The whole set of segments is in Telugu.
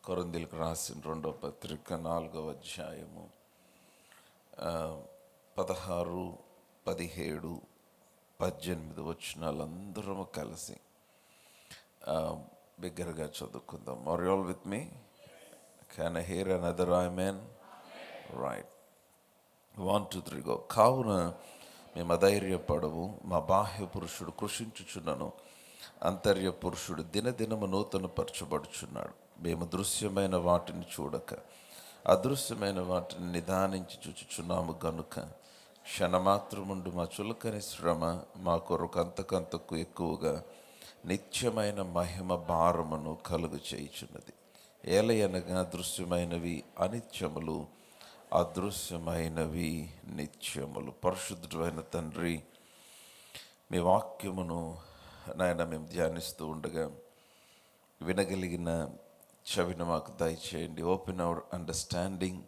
కొరింథీయులకు రాసిన 2వ పత్రిక 4వ అధ్యాయము 16, 17, 18 వచనాలందరము కలిసి బిగ్గరగా చదువుకుందాం. Are you all with me? Can I hear another amen? Right. 1 2 3 go. కావున మేము అధైర్యపడము, మా బాహ్య పురుషుడు కృషించుచున్నను, అంతర్య పురుషుడు దినదినము నూతనపరచబడుచున్నాడు. మేము దృశ్యమైన వాటిని చూడక అదృశ్యమైన వాటిని నిదానించి చూచుచున్నాము గనుక క్షణమాత్రముండు మా చులకని శ్రమ మా కొరకు అంతకంతకు ఎక్కువగా నిత్యమైన మహిమ భారమును కలుగు చేయుచున్నది. ఏలయనగా దృశ్యమైనవి అనిత్యములు, అదృశ్యమైనవి నిత్యములు. పరిశుద్ధుడైన తండ్రి, మీ వాక్యమును నాయన మేము ధ్యానిస్తూ ఉండగా వినగలిగిన చెవిని మాకు దయచేయండి. Open our understanding.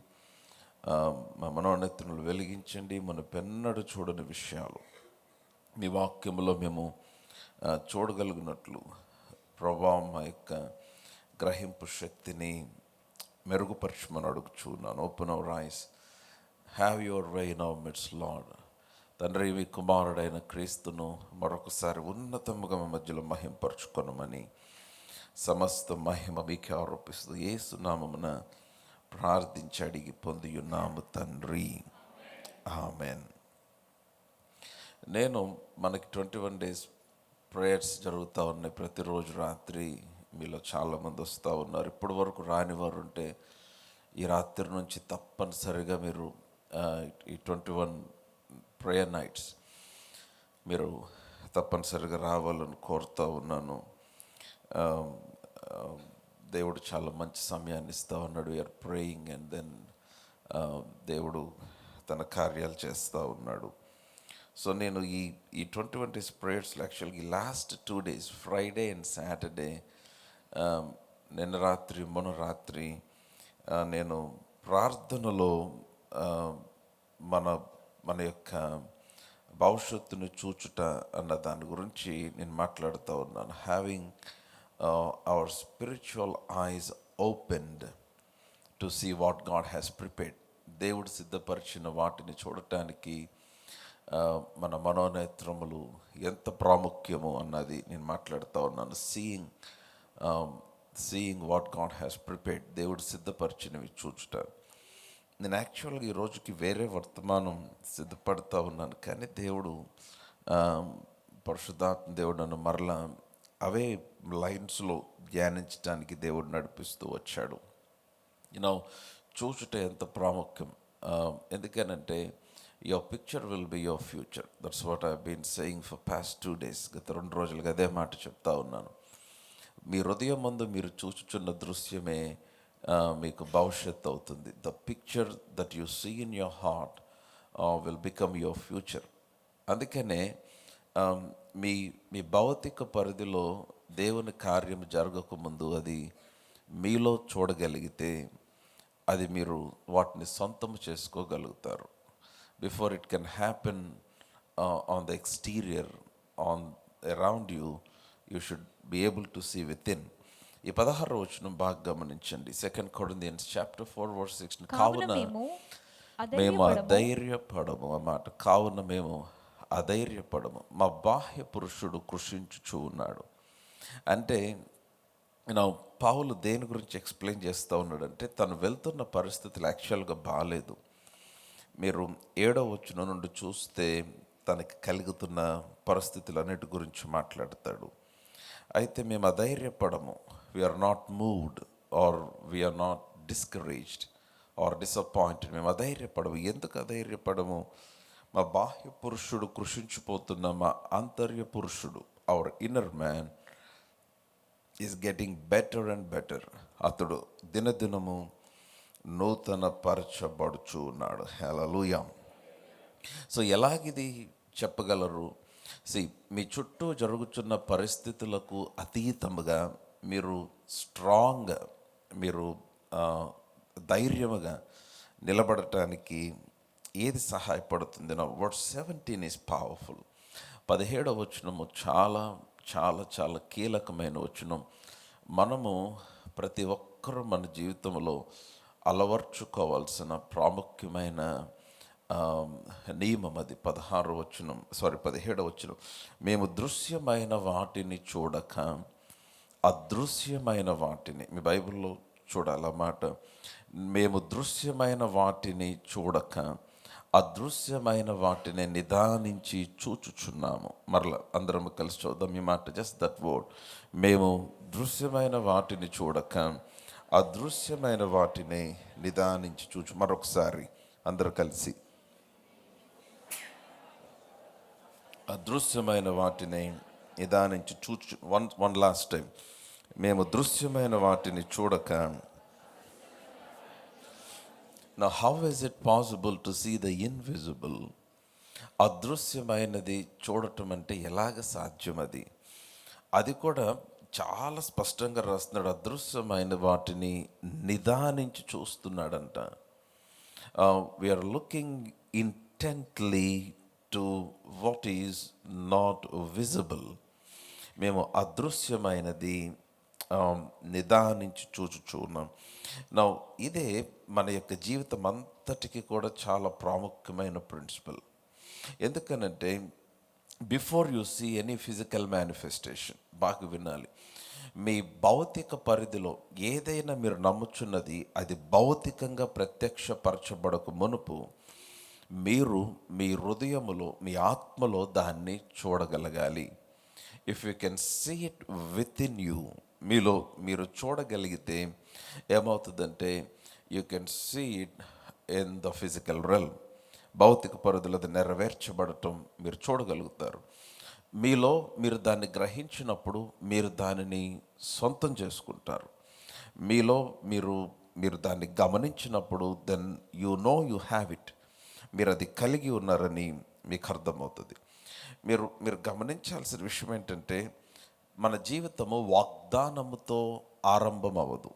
మా మనోనేత్రులు వెలిగించండి. మన పెన్నడు చూడని విషయాలు మీ వాక్యములో మేము చూడగలిగినట్లు ప్రభావం మా యొక్క గ్రహింపు శక్తిని మెరుగుపరచమని అడుగుచున్నాను. Open our eyes. Have your way in our midst lord. తండ్రి, మీ కుమారుడైన క్రీస్తును మరొకసారి ఉన్నతముగా మా మధ్యలో మహింపరచుకొనమని సమస్త మహిమ మీకే ఆరోపిస్తూ యేసు నామమున ప్రార్థించి అడిగి పొందియున్నాము తండ్రి, ఆమెన్. నేను మనకి 21 days ప్రేయర్స్ జరుగుతూ ఉన్నాయి. ప్రతిరోజు రాత్రి మీలో చాలామంది వస్తూ ఉన్నారు. ఇప్పటి వరకు రాని వారు ఉంటే ఈ రాత్రి నుంచి తప్పనిసరిగా మీరు ఈ 21 ప్రేయర్ నైట్స్ మీరు తప్పనిసరిగా రావాలని కోరుతూ ఉన్నాను. దేవుడు చాలా మంచి సమయాన్ని ఇస్తూ ఉన్నాడు. వీఆర్ ప్రేయింగ్ అండ్ దెన్ దేవుడు తన కార్యాలు చేస్తూ ఉన్నాడు. సో నేను ఈ 21 days ప్రేయర్స్లో యాక్చువల్గా last 2 days Friday and Saturday, నిన్న రాత్రి మొన్న రాత్రి నేను ప్రార్థనలో మన యొక్క భవిష్యత్తును చూచుట అన్న దాని గురించి నేను మాట్లాడుతూ ఉన్నాను. Having our spiritual eyes opened to see what God has prepared. దేవుడు సిద్ధపరిచిన వాటిని చూడటానికి మన మనోనేత్రములు ఎంత ప్రాముఖ్యము అన్నది నేను మాట్లాడుతూ ఉన్నాను. Seeing what God has prepared, దేవుడు సిద్ధపరిచినవి చూచుట. నేను యాక్చువల్గా ఈ రోజుకి వేరే వర్తమానం సిద్ధపడుతూ ఉన్నాను, కానీ దేవుడు పరిశుద్ధాత్మ దేవుడు నన్ను మరలా అవే లైన్స్లో ధ్యానించడానికి దేవుడు నడిపిస్తూ వచ్చాడు. చూచుట ఎంత ప్రాముఖ్యం. ఎందుకనంటే your picture will be your future. That's what I been saying for past 2 days. గత 2 రోజులుగా అదే మాట చెప్తా ఉన్నాను. మీ హృదయం ముందు మీరు చూచుచున్న దృశ్యమే మీకు భవిష్యత్తు అవుతుంది. The picture that you see in your heart will become your future. అందుకనే మీ భౌతిక పరిధిలో దేవుని కార్యం జరగకముందు అది మీలో చూడగలిగితే అది మీరు వాటిని సొంతం చేసుకోగలుగుతారు. Before it can happen on the exterior, on around you, you should be able to see within. ఈ 16వ వచనం బాగా గమనించండి. 2 Corinthians chapter 4 verse 16. కావున మేము అధైర్యపడము అన్నమాట. కావున మేము అధైర్యపడము, మా బాహ్య పురుషుడు కృషించుచూ ఉన్నాడు. అంటే పౌలు దేని గురించి ఎక్స్ప్లెయిన్ చేస్తూ ఉన్నాడంటే, తను వెళ్తున్న పరిస్థితులు యాక్చువల్గా బాగాలేదు. మీరు 7వ వచనం నుండి చూస్తే తనకి కలుగుతున్న పరిస్థితులు అన్నిటి గురించి మాట్లాడతాడు. అయితే మేము అధైర్యపడము, we are not moved or we are not discouraged or disappointed. మేము అధైర్యపడము. ఎందుకు అధైర్యపడము? మా బాహ్య పురుషుడు కృషించిపోతున్న మా అంతర్య పురుషుడు, hour inner man is getting better and better. అతడు దినదినము నూతన పరచబడుచు ఉన్నాడు. హల్లెలూయా. సో ఎలాగిది చెప్పగలరు? మీ చుట్టూ జరుగుతున్న పరిస్థితులకు అతీతముగా మీరు స్ట్రాంగ్గా, మీరు ధైర్యముగా నిలబడటానికి ఏది సహాయపడుతుంది? Verse 17 is powerful. 17వ వచనము చాలా చాలా చాలా కీలకమైన వచనం. మనము ప్రతి ఒక్కరూ మన జీవితంలో అలవర్చుకోవాల్సిన ప్రాముఖ్యమైన ఆ, నియమం అది. 17వ వచనం, మేము దృశ్యమైన వాటిని చూడక అదృశ్యమైన వాటిని, మీ బైబిల్లో చూడాలన్నమాట. మేము దృశ్యమైన వాటిని చూడక అదృశ్యమైన వాటిని నిదానించి చూచుచున్నాము. మరలా అందరం కలిసి చూద్దాం ఈ మాట, జస్ట్ దట్ వర్డ్. మేము దృశ్యమైన వాటిని చూడక అదృశ్యమైన వాటిని నిదానించి చూచు. మరొకసారి అందరూ కలిసి, అదృశ్యమైన వాటిని నిదానించి చూచు. One last time. మేము దృశ్యమైన వాటిని చూడక. Now how is it possible to see the invisible? అదృశ్యమైనది చూడటం అంటే ఎలాగ సాధ్యం? అది కూడా చాలా స్పష్టంగా రాస్తున్నాడు. అదృశ్యమైన వాటిని నిదానించి చూస్తున్నాడంట. We are looking intently to what is not visible. మేము అదృశ్యమైనది నిదానించి చూచుచున్నాం. నా ఇదే మన యొక్క జీవితం అంతటికి కూడా చాలా ప్రాముఖ్యమైన ప్రిన్సిపల్. ఎందుకనంటే before you see any physical manifestation, బాగా వినాలి, మీ భౌతిక పరిధిలో ఏదైనా మీరు నమ్ముచున్నది అది భౌతికంగా ప్రత్యక్షపరచబడక మునుపు మీరు మీ హృదయములో, మీ ఆత్మలో దాన్ని చూడగలగాలి. If you can see it within you, మీలో మీరు చూడగలిగితే ఏమవుతుందంటే you can see it in the physical realm. భౌతిక పరిధిలో అది నెరవేర్చబడటం మీరు చూడగలుగుతారు. మీలో మీరు దాన్ని గ్రహించినప్పుడు మీరు దానిని సొంతం చేసుకుంటారు. మీలో మీరు దాన్ని గమనించినప్పుడు then you know you have it. మీరు అది కలిగి ఉన్నారని మీకు అర్థమవుతుంది. మీరు గమనించాల్సిన విషయం ఏంటంటే మన జీవితము వాగ్దానముతో ఆరంభం అవ్వదు,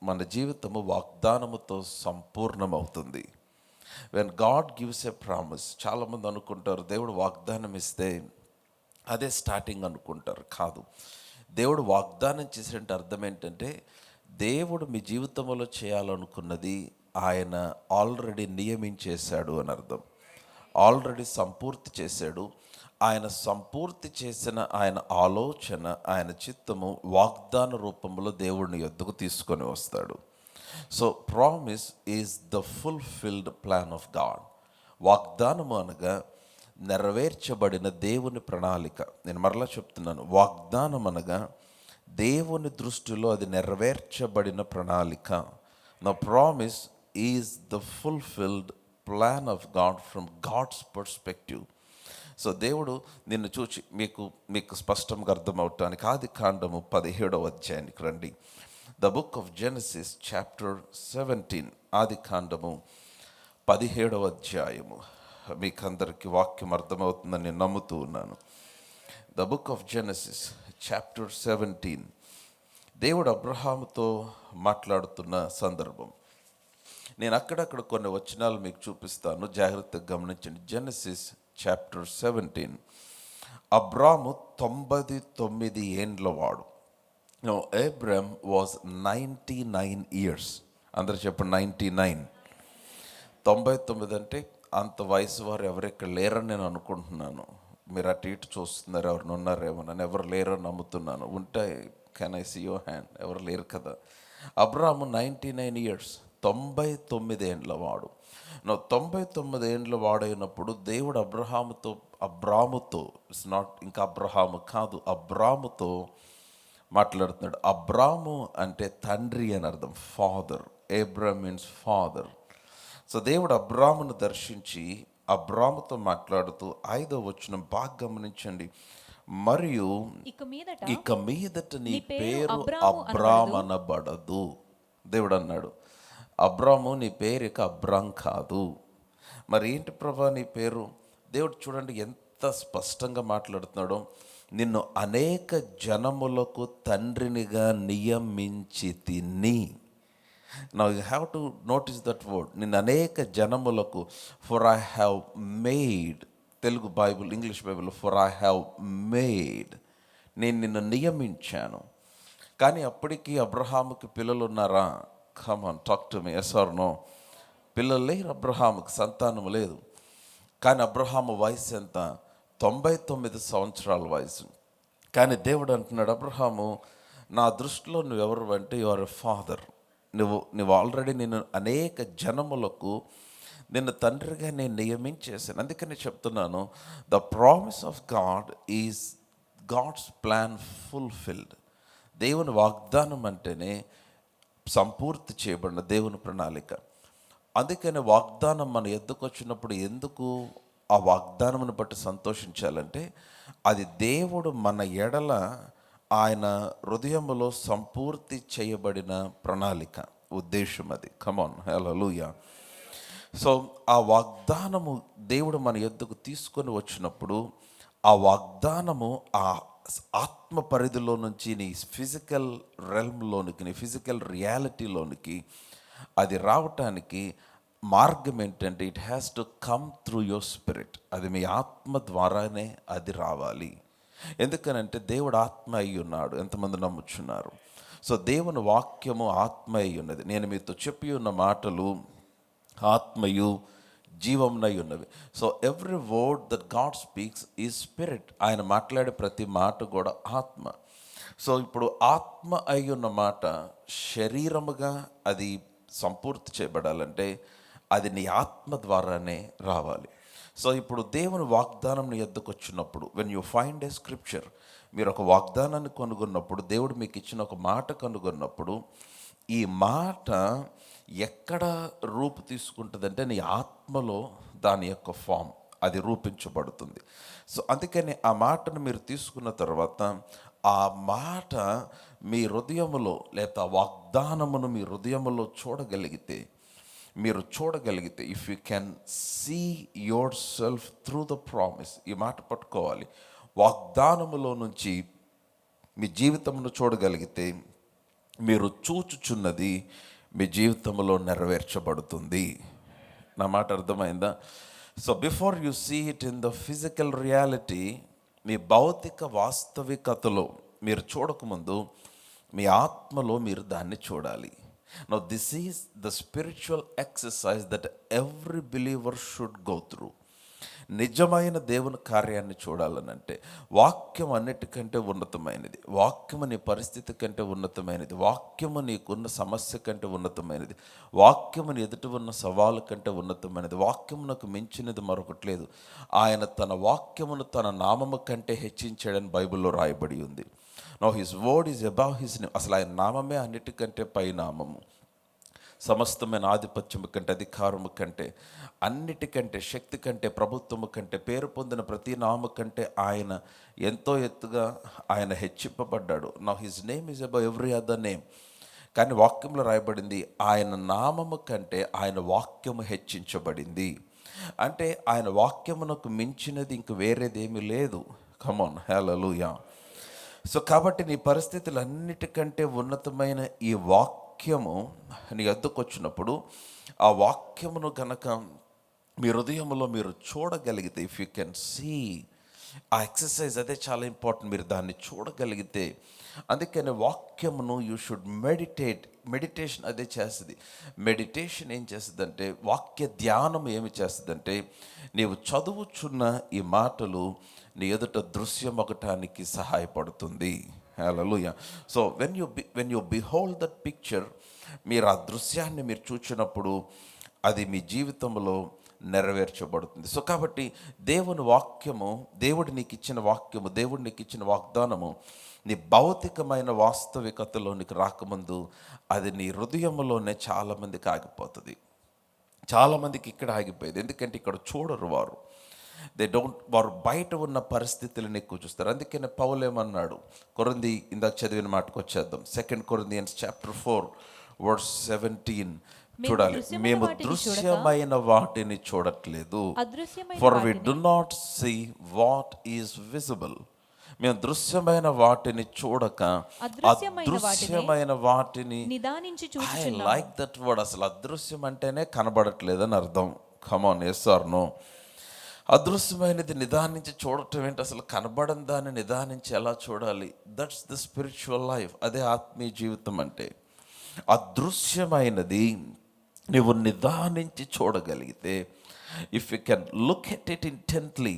మన జీవితము వాగ్దానముతో సంపూర్ణమవుతుంది. When God gives a promise, చాలామంది అనుకుంటారు దేవుడు వాగ్దానం ఇస్తే అదే స్టార్టింగ్ అనుకుంటారు. కాదు, దేవుడు వాగ్దానం చేసినట్టు అర్థం ఏంటంటే దేవుడు మీ జీవితంలో చేయాలనుకున్నది ఆయన ఆల్రెడీ నియమించేశాడు అని అర్థం. ఆల్రెడీ సంపూర్తి చేశాడు. ఆయన సంపూర్తి చేసిన ఆయన ఆలోచన, ఆయన చిత్తము వాగ్దాన రూపంలో దేవుడిని యొద్దకు తీసుకొని వస్తాడు. So promise is the fulfilled plan of God. వాగ్దానము అనగా నెరవేర్చబడిన దేవుని ప్రణాళిక. నేను మరలా చెప్తున్నాను, వాగ్దానం అనగా దేవుని దృష్టిలో అది నెరవేర్చబడిన ప్రణాళిక. నా promise is the fulfilled plan of God from God's perspective. So దేవుడు నిన్ను చూచి మీకు స్పష్టంగా అర్థమవటానికి ఆదికాండము 17వ అధ్యాయానికి రండి. The book of Genesis chapter 17, ఆదికాండము 17వ అధ్యాయము. మీకు అందరికీ వాక్యం అర్థమవుతుందని నేను నమ్ముతూ ఉన్నాను. The book of Genesis chapter 17, దేవుడు అబ్రహాముతో మాట్లాడుతున్న సందర్భం. నేను అక్కడక్కడ కొన్ని వచనాలు మీకు చూపిస్తాను, జాగ్రత్తగా గమనించండి. Genesis chapter 17. అబ్రాము 99 ఏండ్ల వాడు. Abram was 99 years. అందరు చెప్పండి 99. 99 అంటే అంత వయసు వారు ఎవరెక్కడ లేరని నేను అనుకుంటున్నాను. మీరు అటు ఇటు చూస్తున్నారు, ఎవరిని ఉన్నారేమో. నన్ను ఎవరు లేరని నమ్ముతున్నాను. ఉంటే can I see your hand? ఎవరు లేరు కదా. అబ్రాము 99 years, 99 ఏండ్ల వాడు. 99 ఏండ్ల వాడైనప్పుడు దేవుడు అబ్రాముతో ఇట్స్ నాట్ ఇంకా అబ్రహాము కాదు, అబ్రాముతో మాట్లాడుతున్నాడు. అబ్రాము అంటే తండ్రి అని అర్థం, father. Abram means father. So దేవుడు అబ్రామును దర్శించి అబ్రాముతో మాట్లాడుతూ 5వ వచనం బాగా గమనించండి. మరియు ఇక మీదట నీ పేరు అబ్రామ్ అనబడదు. దేవుడు అన్నాడు, అబ్రాము నీ పేరు ఇక అబ్రామ్ కాదు. మరి ఏంటి ప్రభా నీ పేరు? దేవుడు చూడండి ఎంత స్పష్టంగా మాట్లాడుతున్నాడో. నిన్ను అనేక జనములకు తండ్రినిగా నియమించి తిని. Now you have to notice that word, నిన్ను అనేక జనములకు. For I have made, Telugu Bible, English Bible, for I have made, నేను నిన్ను నియమించాను. కానీ అప్పటికి అబ్రహాముకి పిల్లలు ఉన్నారా? Come on talk to me, yes or no? పిల్లలు లేరు అబ్రహాముకి, సంతానం లేదు. కానీ అబ్రహాము వయసు ఎంత? 99 సంవత్సరాల వయసు. కానీ దేవుడు అంటున్నాడు, అబ్రహాము నా దృష్టిలో నువ్వెవరు అంటే యు ఆర్ ఎ ఫాదర్. నువ్వు ఆల్రెడీ నేను అనేక జనములకు నిన్ను తండ్రిగా నేను నియమించేసాను. అందుకని చెప్తున్నాను, the promise of God is God's plan fulfilled. దేవుని వాగ్దానం అంటేనే సంపూర్తి చేయబడిన దేవుని ప్రణాళిక. అందుకని వాగ్దానం మన ఎద్దుకు వచ్చినప్పుడు ఎందుకు ఆ వాగ్దానమును బట్టి సంతోషించాలంటే, అది దేవుడు మన ఎడల ఆయన హృదయములో సంపూర్తి చేయబడిన ప్రణాళిక, ఉద్దేశం అది. కమాన్, హల్లెలూయా. సో ఆ వాగ్దానము దేవుడు మన యొద్దకు తీసుకొని వచ్చినప్పుడు, ఆ వాగ్దానము ఆ ఆత్మ పరిధిలో నుంచి నీ ఫిజికల్ రెల్మ్లోనికి, నీ ఫిజికల్ రియాలిటీలోనికి అది రావటానికి మార్గం ఏంటంటే, it has to come through your spirit. అది మీ ఆత్మ ద్వారానే అది రావాలి. ఎందుకనంటే దేవుడు ఆత్మ అయి ఉన్నాడు. ఎంతమంది నమ్ముచున్నారు? సో దేవుని వాక్యము ఆత్మ అయి ఉన్నది. నేను మీతో చెప్పి ఉన్న మాటలు ఆత్మయు జీవమునై ఉన్నవి. So every word that God speaks is spirit. ఆయన మాట్లాడే ప్రతి మాట కూడా ఆత్మ. సో ఇప్పుడు ఆత్మ అయి ఉన్న మాట శరీరముగా అది సంపూర్తి చేయబడాలంటే అది నీ ఆత్మ ద్వారానే రావాలి. సో ఇప్పుడు దేవుని వాగ్దానం నీ ఎద్దకు వచ్చినప్పుడు, when you find a scripture, మీరు ఒక వాగ్దానాన్ని కనుగొన్నప్పుడు, దేవుడు మీకు ఇచ్చిన ఒక మాట కనుగొన్నప్పుడు, ఈ మాట ఎక్కడ రూపు తీసుకుంటుందంటే నీ ఆత్మలో దాని యొక్క ఫామ్ అది రూపించబడుతుంది. సో అందుకని ఆ మాటను మీరు తీసుకున్న తర్వాత ఆ మాట మీ హృదయములో, లేదా వాగ్దానమును మీ హృదయములో చూడగలిగితే, if you can see yourself through the promise, ఈ మాట పట్టుకోవాలి. వాగ్దానములో నుంచి మీ జీవితమును చూడగలిగితే, మీరు చూచుచున్నది మీ జీవితంలో నెరవేర్చబడుతుంది. నా మాట అర్థమైందా? So before you see it in the physical reality, మీ భౌతిక వాస్తవికతలో మీరు చూడకముందు మీ ఆత్మలో మీరు దాన్ని చూడాలి. Now this is the spiritual exercise that every believer should go through. నిజమైన దేవుని కార్యాన్ని చూడాలనంటే వాక్యం అన్నిటికంటే ఉన్నతమైనది. వాక్యము నీ పరిస్థితి కంటే ఉన్నతమైనది. వాక్యము నీకున్న సమస్య కంటే ఉన్నతమైనది. వాక్యము నీ ఎదుట ఉన్న సవాలు కంటే ఉన్నతమైనది. వాక్యమునకు మించినది మరొకటి లేదు. ఆయన తన వాక్యమును తన నామము కంటే హెచ్చించాడని బైబిల్లో రాయబడి ఉంది. Now his word is above his name. అసలు ఆయన నామమే అన్నిటికంటే పై నామము. సమస్తమైన ఆధిపత్యము కంటే, అధికారము కంటే, అన్నిటికంటే, శక్తి కంటే, ప్రభుత్వము కంటే, పేరు పొందిన ప్రతి నామము కంటే ఆయన ఎంతో ఎత్తుగా ఆయన హెచ్చింపబడ్డాడు. Now his name is above every other name. కానీ వాక్యంలో రాయబడింది, ఆయన నామము కంటే ఆయన వాక్యము హెచ్చించబడింది. అంటే ఆయన వాక్యమునకు మించినది ఇంక వేరేదేమీ లేదు. Come on, hallelujah. సో కాబట్టి నీ పరిస్థితులన్నిటికంటే ఉన్నతమైన ఈ వాక్యము నీ వద్దకు వచ్చినప్పుడు, ఆ వాక్యమును కనుక మీ హృదయంలో మీరు చూడగలిగితే, ఇఫ్ యూ కెన్ సీ, ఆ ఎక్సర్సైజ్ అదే చాలా ఇంపార్టెంట్. మీరు దాన్ని చూడగలిగితే, అందుకని వాక్యమును యూ షుడ్ మెడిటేషన్ అదే చేస్తుంది. మెడిటేషన్ ఏం చేస్తుందంటే, వాక్య ధ్యానం ఏమి చేస్తుందంటే, నీవు చదువుచున్న ఈ మాటలు నీ ఎదుట దృశ్యం ఒకటానికి సహాయపడుతుంది. Hallelujah. So when you behold that picture, మీరు ఆ దృశ్యాన్ని మీరు చూచినప్పుడు అది మీ జీవితంలో నెరవేర్చబడుతుంది. సో కాబట్టి దేవుని వాక్యము, దేవుడు నీకు ఇచ్చిన వాక్యము, దేవుడు నీకు ఇచ్చిన వాగ్దానము నీ భౌతికమైన వాస్తవికతలోనికి రాకముందు అది నీ హృదయంలోనే చాలామందికి ఆగిపోతుంది. చాలామందికి ఇక్కడ ఆగిపోయేది. ఎందుకంటే ఇక్కడ చూడరు వారు. వారు బయట ఉన్న పరిస్థితులను ఎక్కువ చూస్తారు. అందుకనే పౌలు ఏమన్నాడు, కొరింథీ ఇందాక చదివిన మాటకు వచ్చేద్దాం. 2 Corinthians chapter 4 verse 17 చూడాలి. మేము దృశ్యమైన వాటిని చూడట్లేదు, for we do not see what is visible. మేము దృశ్యమైన వాటిని చూడక అదృశ్యమైన వాటిని నిదానించి చూస్తున్నాము. I like that word. అసలు అదృశ్యం అంటేనే కనబడట్లేదని అర్థం. Come on, yes or no? అదృశ్యమైనది నిదానించి చూడటం ఏంటి? అసలు కనబడని దాన్ని నిదానించి ఎలా చూడాలి? That's the spiritual life. అదే ఆత్మీయ జీవితం అంటే. అదృశ్యమైనది నువ్వు నిదానించి చూడగలిగితే, if you can look at it intently,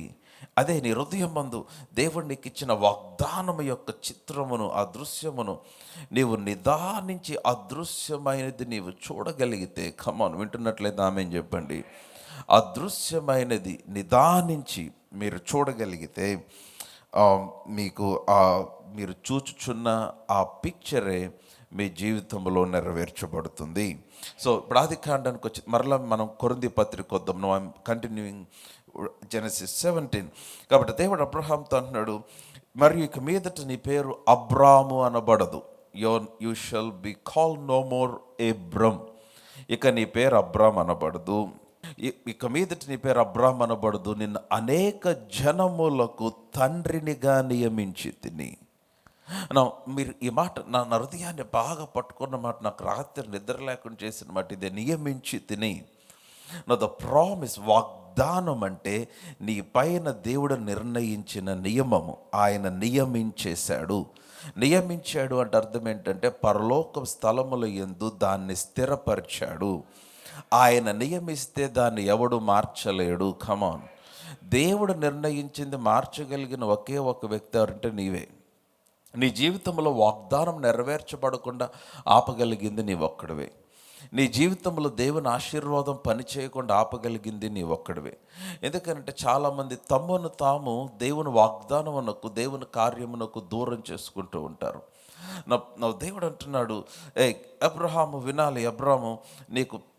అదే నీ హృదయం మందు దేవుడు నీకు ఇచ్చిన వాగ్దానము యొక్క చిత్రమును, అదృశ్యమును నీవు నిదానించి అదృశ్యమైనది నీవు చూడగలిగితే, కమాన్, వింటున్నట్లయితే ఆమేన్ చెప్పండి. అదృశ్యమైనది నిదానించి మీరు చూడగలిగితే మీకు మీరు చూచుచున్న ఆ పిక్చరే మీ జీవితంలో నెరవేర్చబడుతుంది. సో ఇప్పుడు ఆదికాండానికి వచ్చి మరలా మనం కొరింథీ పత్రిక వద్దాం. No I'm continuing Genesis 17. కాబట్టి దేవుడు అబ్రహాంతో అంటున్నాడు, మరియు ఇక మీదట నీ పేరు అబ్రాము అనబడదు, you shall be call no more Abram. ఇక నీ పేరు అబ్రామ్ అనబడదు, ఇక మీదట నీ పేరు అబ్రామ్ అనబడదు, నిన్ను అనేక జనములకు తండ్రినిగా నియమించి తిని. మీరు ఈ మాట నా హృదయాన్ని బాగా పట్టుకున్న మాట, నాకు రాత్రి నిద్ర లేకుండా చేసిన మాట ఇదే, నియమించి తిని. ద ప్రామిస్, వాగ్దానం అంటే నీ పైన దేవుడు నిర్ణయించిన నియమము. ఆయన నియమించేశాడు. నియమించాడు అంటే అర్థం ఏంటంటే పరలోక స్థలముల యందు దాన్ని స్థిరపరిచాడు. ఆయన నియమిస్తే దాన్ని ఎవడు మార్చలేడు. కమాన్, దేవుడు నిర్ణయించింది మార్చగలిగిన ఒకే ఒక వ్యక్తి ఎవరంటే నీవే. నీ జీవితంలో వాగ్దానం నెరవేర్చబడకుండా ఆపగలిగింది నీ ఒక్కడివే. నీ జీవితంలో దేవుని ఆశీర్వాదం పని చేయకుండా ఆపగలిగింది నీ ఒక్కడివే. ఎందుకంటే చాలామంది తమను తాము దేవుని వాగ్దానమునకు, దేవుని కార్యమునకు దూరం చేసుకుంటూ ఉంటారు. నా దేవుడు అంటున్నాడు, అబ్రహాము వినాలి, అబ్రహాము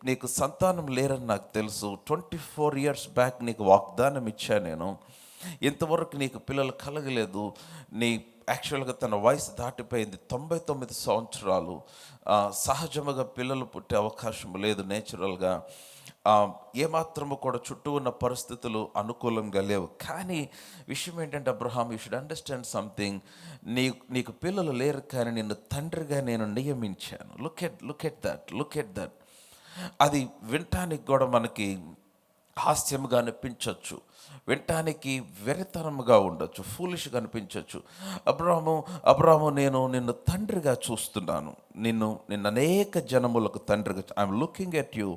నీకు సంతానం లేరని నాకు తెలుసు. 24 years బ్యాక్ నీకు వాగ్దానం ఇచ్చా నేను, ఇంతవరకు నీకు పిల్లలు కలగలేదు. యాక్చువల్గా తన వయసు దాటిపోయింది, 99 సంవత్సరాలు. సహజముగా పిల్లలు పుట్టే అవకాశం లేదు నేచురల్గా. ఏమాత్రము కూడా చుట్టూ ఉన్న పరిస్థితులు అనుకూలంగా లేవు. కానీ విషయం ఏంటంటే Abraham, you should understand something. నీకు పిల్లలు లేరు, కానీ నిన్ను తండ్రిగా నేను నియమించాను. Look at that. అది వినటానికి కూడా మనకి హాస్యంగా అనిపించవచ్చు, వినటానికి వెరితనముగా ఉండొచ్చు, ఫూలిష్గా అనిపించవచ్చు. అబ్రాము నేను నిన్ను తండ్రిగా చూస్తున్నాను, నిన్ను అనేక జనములకు తండ్రిగా, I'm looking at you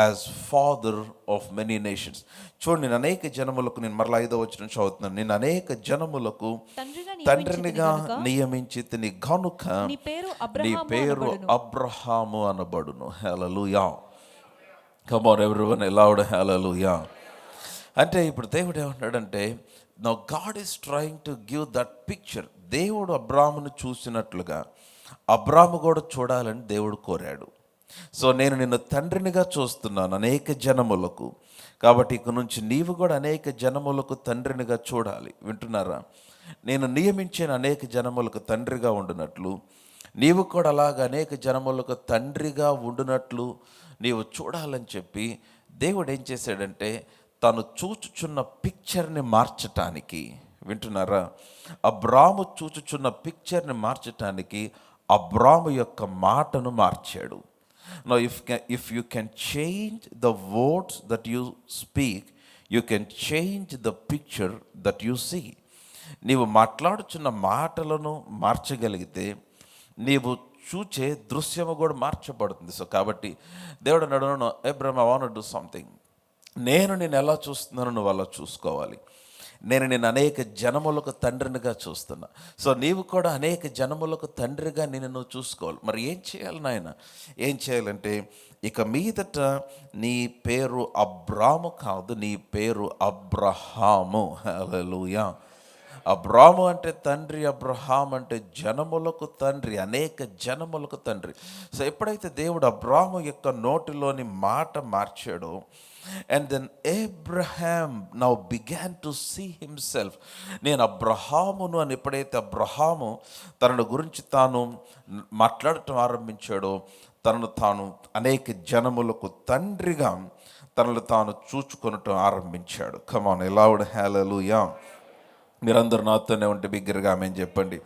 as father of many nations. చూడండి, నేను అనేక జనములకు, నేను మరలా 5వ వచనం చదువుతున్నాను, నేను అనేక జనములకు తండ్రినిగా నియమించి తిని గనుక నీ పేరు అబ్రహాము అనబడును. హల్లెలూయా. కమ్ ఆన్ ఎవ్రీవన్, లౌడ్ హల్లెలూయా. అంటే ఇప్పుడు దేవుడు ఏమంటాడంటే, now God is trying to give that picture. దేవుడు అబ్రామును చూసినట్లుగా అబ్రాము కూడా చూడాలని దేవుడు కోరాడు. సో నేను నిన్ను తండ్రినిగా చూస్తున్నాను అనేక జనములకు, కాబట్టి ఇక నుంచి నీవు కూడా అనేక జనములకు తండ్రినిగా చూడాలి. వింటున్నారా? నేను నియమించిన అనేక జనములకు తండ్రిగా ఉండునట్లు నీవు కూడా అలాగ అనేక జనములకు తండ్రిగా ఉండునట్లు నీవు చూడాలని చెప్పి దేవుడు ఏం చేశాడంటే, తను చూచుచున్న పిక్చర్ని మార్చటానికి, వింటున్నారా, అబ్రాము చూచుచున్న పిక్చర్ని మార్చటానికి అబ్రాము యొక్క మాటను మార్చాడు. Now if you can change the words that you speak, you can change the picture that you see. నీవు మాట్లాడుచున్న మాటలను మార్చగలిగితే నీవు చూచే దృశ్యము కూడా మార్చబడుతుంది. సో కాబట్టి దేవుడు అన్నాడు, Abraham, I want to do something. నేను ఎలా చూస్తున్నాను నువ్వు అలా చూసుకోవాలి. నేను అనేక జనములకు తండ్రినిగా చూస్తున్నా. సో నీవు కూడా అనేక జనములకు తండ్రిగా నువ్వు చూసుకోవాలి. మరి ఏం చేయాలి నాయన? ఏం చేయాలంటే, ఇక మీదట నీ పేరు అబ్రాము కాదు, నీ పేరు అబ్రహాము. హల్లెలూయా. అబ్రాము అంటే తండ్రి, అబ్రహాం అంటే జనములకు తండ్రి, అనేక జనములకు తండ్రి. సో ఎప్పుడైతే దేవుడు అబ్రాము యొక్క నోటిలోని మాట మార్చాడో, and then Abraham now began to see himself. నేను అబ్రహామును అని ఎప్పుడైతే అబ్రహాము తనను గురించి తాను మాట్లాడటం ఆరంభించాడో, తనను తాను అనేక జనములకు తండ్రిగా తనను తాను చూచుకొనటం ఆరంభించాడు. కమ్ ఆన్, లౌడ్ హల్లెలూయా. మీరందరూ నాతోనే ఉంటే బిగ్గరగా ఆమేన్ చెప్పండి.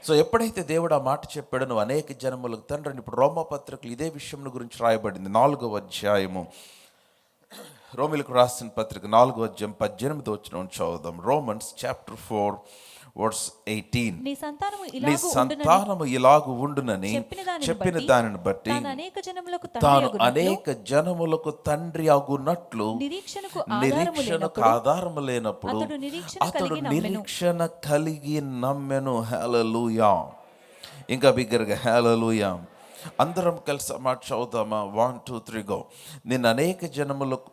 సో ఎప్పుడైతే దేవుడు ఆ మాట చెప్పాడో, నువ్వు అనేక జనములకు తండ్రిని. ఇప్పుడు రోమా పత్రికలు ఇదే విషయం గురించి రాయబడింది, 4వ అధ్యాయము రోమిలకు రాసిన పత్రిక 4:18 చదువుదాం. Romans chapter 4:18. నీ సంతానము ఇలాగు ఉండునని చెప్పిన దానిని బట్టి తాను అనేక జనములకు తండ్రి అగునట్లు నిరీక్షణకు ఆధారము లేనప్పుడు అతడు నిరీక్షణ కలిగి నమ్మెను. హల్లెలూయా. ఇంకా బిగ్గరగా హల్లెలూయా. అందరం కలిసి మాట చదువుతామా? 1 2 3 గో. నేను అనేక జనములకు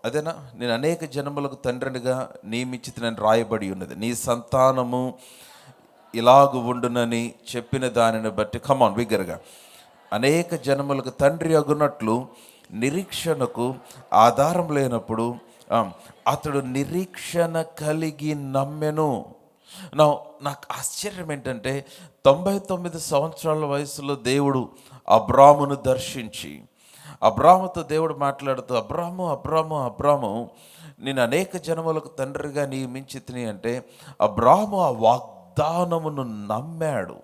అదేనా, నేను అనేక జనములకు తండ్రినిగా నియమించితినని రాయబడి ఉన్నది. నీ సంతానము ఇలాగు ఉండునని చెప్పిన దానిని బట్టి, కమాన్ బిగ్గరగా, అనేక జనములకు తండ్రి అగునట్లు నిరీక్షణకు ఆధారం లేనప్పుడు అతడు నిరీక్షణ కలిగి నమ్మెను. నాకు ఆశ్చర్యం ఏంటంటే 99 సంవత్సరాల వయసులో దేవుడు అబ్రామును దర్శించి, అబ్రాముతో దేవుడు మాట్లాడుతూ, అబ్రాము నేను అనేక జనములకు తండ్రిగా నియమించితిని అంటే అబ్రాము ఆ వాగ్దానమును నమ్మాడు.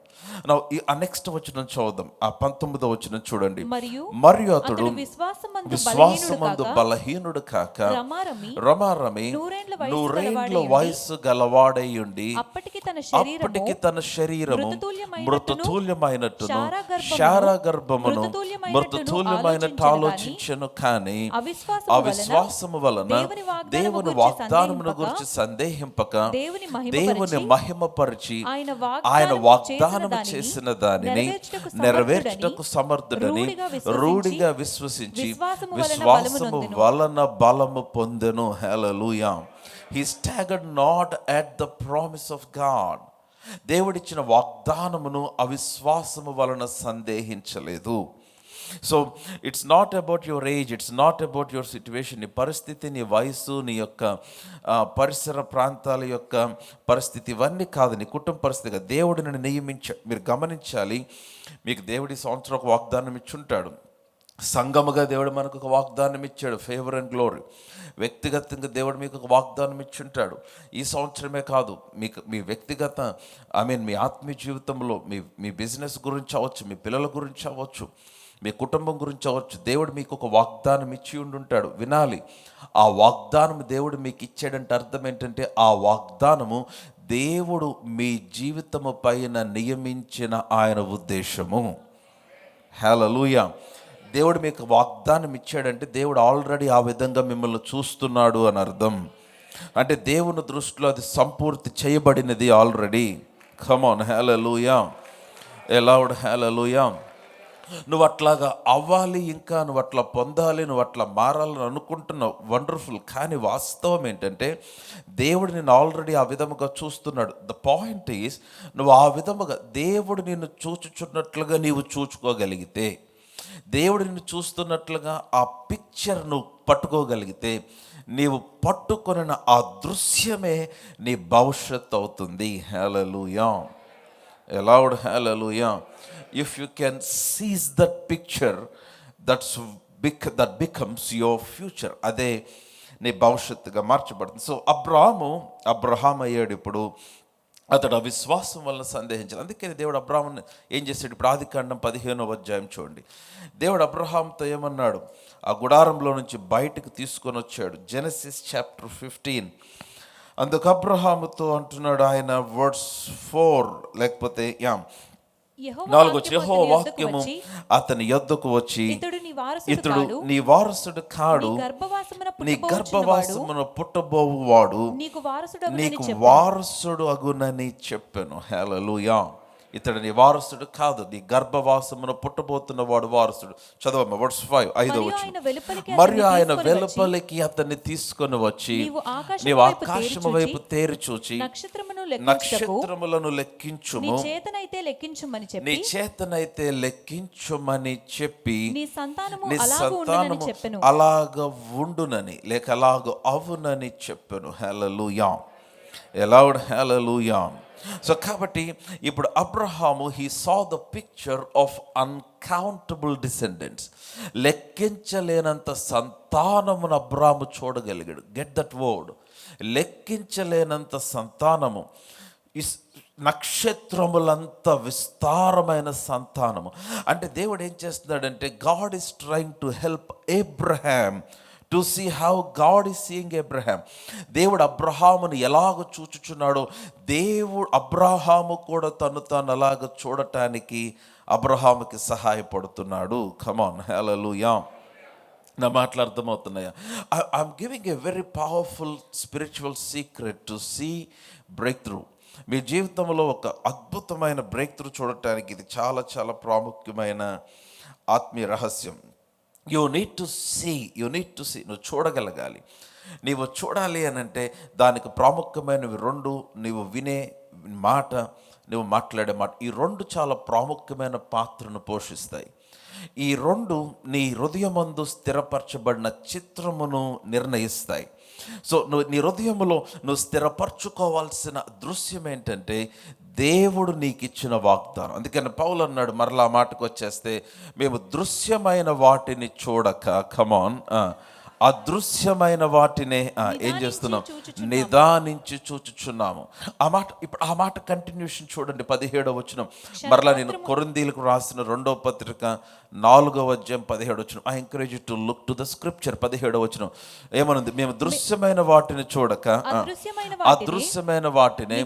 నెక్స్ట్ వచనం చదువుదాం. ఆ 19వ వచనం చూడండి. మరియు అతడు విశ్వాసమందు బలహీనుడు కాక రమారమి 100 వయస్సు గలవాడై ఉండి అప్పటికి తన శరీరము మృతతుల్యమైనట్టును శారా గర్భమును మృతతుల్యమైనట్టు ఆలోచించెను. కానీ అవిశ్వాసము వలన దేవుని వాగ్దానమును గురించి సందేహింపక దేవుని మహిమపరిచి ఆయన వాగ్దానము చేసిన దానిని నెరవేర్చుటకు సమర్థుడని రూఢిగా విశ్వసించి విశ్వాసము వలన బలము పొందెను. హల్లెలూయా. He staggered not at the promise of God. దేవుడిచ్చిన వాగ్దానమును అవిశ్వాసము వలన సందేహించలేదు. So it's not about your age, it's not about your situation. నీ పరిస్థితి, నీ వయసు, నీ యొక్క పరిసర ప్రాంతాల యొక్క పరిస్థితి, ఇవన్నీ కాదు. నీ కుటుంబ పరిస్థితిగా దేవుడు నిన్ను నియమించాడు. మీరు గమనించాలి, మీకు దేవుడి సంవత్సరం ఒక వాగ్దానం ఇచ్చుంటాడు. సంఘముగా దేవుడు మనకు ఒక వాగ్దానం ఇచ్చాడు, ఫేవర్ అండ్ గ్లోరీ. వ్యక్తిగతంగా దేవుడు మీకు ఒక వాగ్దానం ఇచ్చుంటాడు. ఈ సంవత్సరమే కాదు, మీకు మీ వ్యక్తిగత మీ ఆత్మీయ జీవితంలో, మీ బిజినెస్ గురించి అవ్వచ్చు, మీ పిల్లల గురించి అవ్వచ్చు, మీ కుటుంబం గురించి అవ్వచ్చు, దేవుడు మీకు ఒక వాగ్దానం ఇచ్చి ఉండుంటాడు. వినాలి, ఆ వాగ్దానం దేవుడు మీకు ఇచ్చాడంటే అర్థం ఏంటంటే ఆ వాగ్దానము దేవుడు మీ జీవితము పైన నియమించిన ఆయన ఉద్దేశము. హల్లెలూయా. దేవుడు మీకు వాగ్దానం ఇచ్చాడంటే దేవుడు ఆల్రెడీ ఆ విధంగా మిమ్మల్ని చూస్తున్నాడు అని అర్థం. అంటే దేవుని దృష్టిలో అది సంపూర్తి చేయబడినది already. Come on, hallelujah. Loud hallelujah. నువ్వు అట్లాగా అవ్వాలి, ఇంకా నువ్వు అట్లా పొందాలి, నువ్వు అట్లా మారాలని అనుకుంటున్నావు, వండర్ఫుల్. కానీ వాస్తవం ఏంటంటే దేవుడు నిన్ను ఆల్రెడీ ఆ విధముగా చూస్తున్నాడు. ద పాయింట్ ఈస్, నువ్వు ఆ విధముగా దేవుడు నిన్ను చూచుచున్నట్లుగా నీవు చూచుకోగలిగితే, దేవుడు నిన్ను చూస్తున్నట్లుగా ఆ పిక్చర్ నువ్వు పట్టుకోగలిగితే, నీవు పట్టుకొనిన ఆ దృశ్యమే నీ భవిష్యత్తు అవుతుంది. హల్లెలూయా. Lord, hallelujah. If you can seize that picture, that becomes your future. అదే నీ భవిష్యత్తుగా మార్చబడుతుంది. సో అబ్రహాం అయ్యాడు. ఇప్పుడు అతడు అవిశ్వాసం వలన సందేహించాడు. అందుకని దేవుడు అబ్రహాముని ఏం చేశాడు? ఇప్పుడు ఆదికాండం 15వ అధ్యాయం చూడండి. దేవుడు అబ్రహాంతో ఏమన్నాడు? ఆ గుడారంలో నుంచి బయటకు తీసుకొని వచ్చాడు. Genesis chapter 15. అందుకు అబ్రహాముతో అంటున్నాడు ఆయన, వర్డ్స్ 4 లేకపోతే 4 యెహోవా వాక్యము అతని యొద్దకు వచ్చి, ఇతడు నీ వారసుడు కాడు, నీ గర్భవాసమున పుట్టబోవువాడు నీకు వారసుడు అగునని చెప్పెను. హల్లెలూయా. ఇతడు నీ వారసుడు కాదు, నీ గర్భవాసమున పుట్టబోతున్న వాడు వారసుడు. చదవమ్మ వర్స్ 5, 5వ వచనం. మరియు ఆయన వెలుపలికి అతన్ని తీసుకొని వచ్చి నీవు ఆకాశము వైపు తేరి చూచి నక్షత్రములను లెక్కించుము, నీ చేతనైతే లెక్కించుమని చెప్పి నీ సంతానము అలాగ ఉండునని లేక అలాగ అవునని చెప్పెను. హల్లెలూయా. లౌడ్ హల్లెలూయా. సో కాబట్టి ఇప్పుడు అబ్రహాము he saw the picture of uncountable descendants. లెక్కించలేనంత సంతానమును అబ్రహాము చూడగలిగాడు. Get that word. లెక్కించలేనంత సంతానము, నక్షత్రములంత విస్తారమైన సంతానము. అంటే దేవుడు ఏం చేస్తున్నాడంటే, God is trying to help Abraham to see how God is seeing Abraham. దేవుడు అబ్రహామును ఎలాగ చూచుచున్నాడో దేవుడు అబ్రహాము కూడా తాను అలాగ చూడటానికి అబ్రహాముకి సహాయపడుతున్నాడు. కమాన్, హల్లెలూయా. నా మాటలు అర్థమవుతున్నాయా? I'm giving a very powerful spiritual secret to see breakthrough. మీ జీవితంలో ఒక అద్భుతమైన బ్రేక్ త్రూ చూడటానికి ఇది చాలా చాలా ప్రాముఖ్యమైన ఆత్మీయ రహస్యం. You need to see. నువ్వు చూడగలగాలి. నీవు చూడాలి అని అంటే దానికి ప్రాముఖ్యమైనవి రెండు: నీవు వినే మాట, నువ్వు మాట్లాడే మాట. ఈ రెండు చాలా ప్రాముఖ్యమైన పాత్రను పోషిస్తాయి. ఈ రెండు నీ హృదయమందు స్థిరపరచబడిన చిత్రమును నిర్ణయిస్తాయి. సో నీ హృదయంలో నువ్వు స్థిరపరచుకోవాల్సిన దృశ్యం ఏంటంటే దేవుడు నీకు ఇచ్చిన వాగ్దానం. అందుకని పౌలు అన్నాడు, మరలా మాటకు వచ్చేస్తే, మేము దృశ్యమైన వాటిని చూడక, కమాన్, అదృశ్యమైన వాటినే ఏం చేస్తున్నాం? నిదానించి చూచుచున్నాము. ఆ మాట కంటిన్యూషన్ చూడండి, 17వ వచనం. మరలా నేను కొరింథీయులకు రాసిన 2వ పత్రిక 4వ అధ్యాయం 17వ వచనం. I encourage you to look to the scripture. 17వ వచనం ఏమనుంది? మేము దృశ్యమైన వాటిని చూడక అదృశ్యమైన వాటిని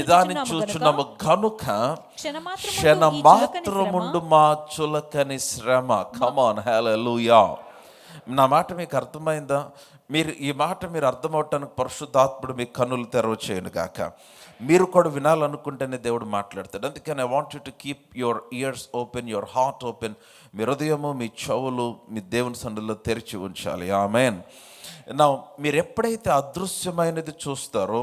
నిదానించి చూచున్నాము గనుక క్షణమాత్రముండు మా చులకని శ్రమ. కమాన్, హల్లెలూయా. నా మాట మీకు అర్థమైందా? ఈ మాట మీరు అర్థమవటానికి పరిశుద్ధాత్ముడు మీ కన్నులు తెరవచేయను గాక. మీరు కూడా వినాలనుకుంటేనే దేవుడు మాట్లాడతాడు. అందుకని I want you to keep your ears open, your heart open. మీ హృదయము, మీ చెవులు మీ దేవుని సన్నిధిలో తెరిచి ఉంచాలి. ఆమేన్. మీరు ఎప్పుడైతే అదృశ్యమైనది చూస్తారో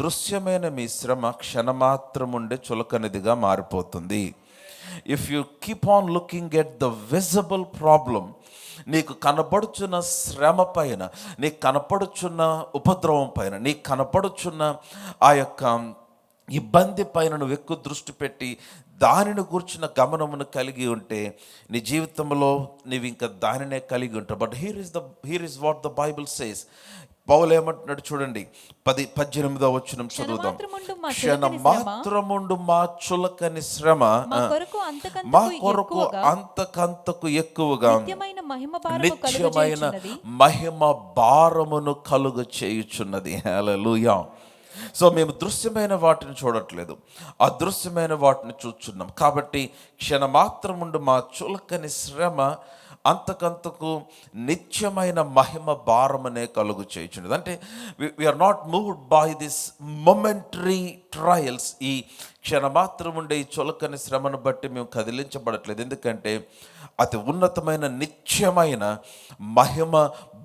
దృశ్యమైన మీ శ్రమ క్షణమాత్రం ఉండే చులకనిదిగా మారిపోతుంది. If you keep on looking at the visible problem, నీకు కనపడుచున్న శ్రమ పైన, నీకు కనపడుచున్న ఉపద్రవం పైన, నీకు కనపడుచున్న ఆ యొక్క ఇబ్బంది పైన నువ్వు ఎక్కువ దృష్టి పెట్టి దానిని గూర్చిన గమనమును కలిగి ఉంటే నీ జీవితంలో నీవు ఇంకా దానినే కలిగి ఉంటావు. But here is what the Bible says. పౌలు ఏమంటున్నాడు చూడండి, 18వ వచనం చదువుదాం. క్షణమాత్రముండు మా చులకని శ్రమ మా కొరకు అంతకంతకు ఎక్కువగా నిత్యమైన మహిమ భారమును కలుగ చేయుచున్నది. హల్లెలూయా. సో మేము దృశ్యమైన వాటిని చూడట్లేదు, అదృశ్యమైన వాటిని చూస్తున్నాం. కాబట్టి క్షణమాత్రముండు మా చులకని శ్రమ అంతకంతకు నిత్యమైన మహిమ భారమనే కలుగు చేయుచున్నది. అంటే we're not moved by this momentary trials. ఈ క్షణమాత్రం ఉండే ఈ చులకని శ్రమను బట్టి మేము కదిలించబడట్లేదు. ఎందుకంటే అతి ఉన్నతమైన నిత్యమైన మహిమ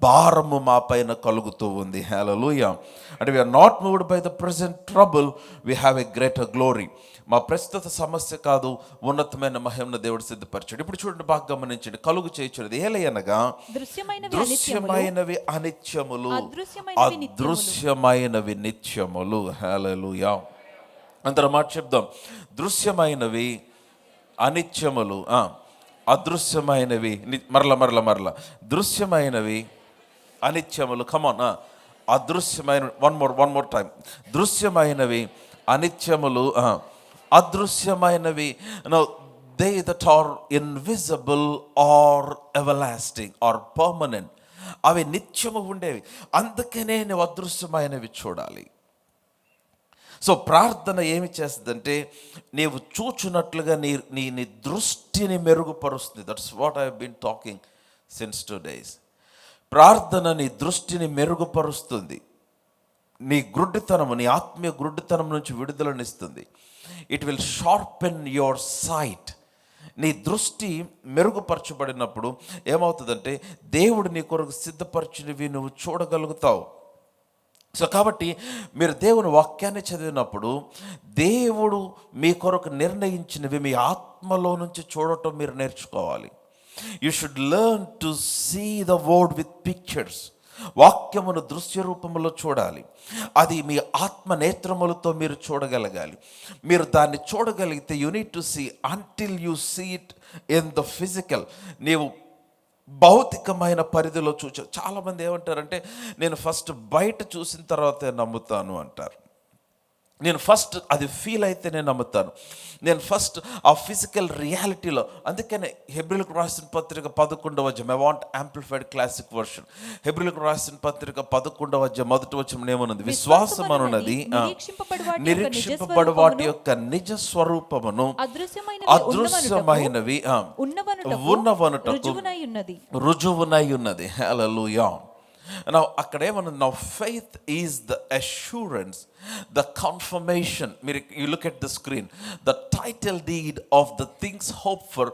భారము మా పైన కలుగుతూ ఉంది. హల్లెలూయా. అంటే we're not moved by the present trouble, we have a greater glory. మా ప్రస్తుత సమస్య కాదు, ఉన్నతమైన మహిమను దేవుడు సిద్ధపరచాడు. ఇప్పుడు చూడండి, బాగా గమనించండి. కలుగు చేయుచున్నది ఏలయనగా దృశ్యమైనవి అనిత్యములు, అదృశ్యమైనవి నిత్యములు. హల్లెలూయా. అందరం మాట చెప్దాం. దృశ్యమైనవి అనిత్యములు, అదృశ్యమైనవి మరల దృశ్యమైనవి అనిత్యములు. కమాన్, అదృశ్యమైన వన్ మోర్ టైం. దృశ్యమైనవి అనిత్యములు, అదృశ్యమైనవి. They that are invisible are everlasting are permanent. అవి నిత్యము ఉండేవి. అందుకనే నువ్వు అదృశ్యమైనవి చూడాలి. సో ప్రార్థన ఏమి చేస్తుందంటే నీవు చూచున్నట్లుగా నీ దృష్టిని మెరుగుపరుస్తుంది. That's what I have been talking since 2 days. ప్రార్థన నీ దృష్టిని మెరుగుపరుస్తుంది. నీ గుడ్డితనము, నీ ఆత్మీయ గుడ్డితనం నుంచి విడుదలనిస్తుంది. It will sharpen your sight. నీ దృష్టి మెరుగుపరచబడినప్పుడు ఏమవుతుందంటే దేవుడు నీ కొరకు సిద్ధపరిచినవి నువ్వు చూడగలుగుతావు. సో కాబట్టి మీరు దేవుని వాక్యాన్ని చదివినప్పుడు దేవుడు మీ కొరకు నిర్ణయించినవి మీ ఆత్మలో నుంచి చూడటం మీరు నేర్చుకోవాలి. You should learn to see the word with pictures. వాక్యమును దృశ్య రూపంలో చూడాలి. అది మీ ఆత్మ నేత్రములతో మీరు చూడగలగాలి. మీరు దాన్ని చూడగలిగితే you need to see until you see it in the physical. నీవు భౌతికమైన పరిధిలో చూచా. చాలామంది ఏమంటారంటే నేను ఫస్ట్ బయట చూసిన తర్వాతే నమ్ముతాను అంటారు. నేను ఫస్ట్ అది ఫీల్ అయితే నేను నమ్ముతాను. నేను ఫస్ట్ ఆ ఫిజికల్ రియాలిటీలో, అందుకనే హెబ్రీలకు రాసిన పత్రిక 11వ అధ్యాయం, I want amplified classic version. హెబ్రీలకు రాసిన పత్రిక 11వ అధ్యాయం మొదటి వచనం ఏమన్నది? విశ్వాసం అనున్నది నిరీక్షింపబడు వాటి యొక్క నిజ స్వరూపమును అదృశ్యమైనవి ఉన్నవనుటకు రుజువునై ఉన్నది. హల్లెలూయా. Now అక్కడేమన్నది? Now faith is the assurance, the confirmation. You look at the screen, the title deed of the things hoped for,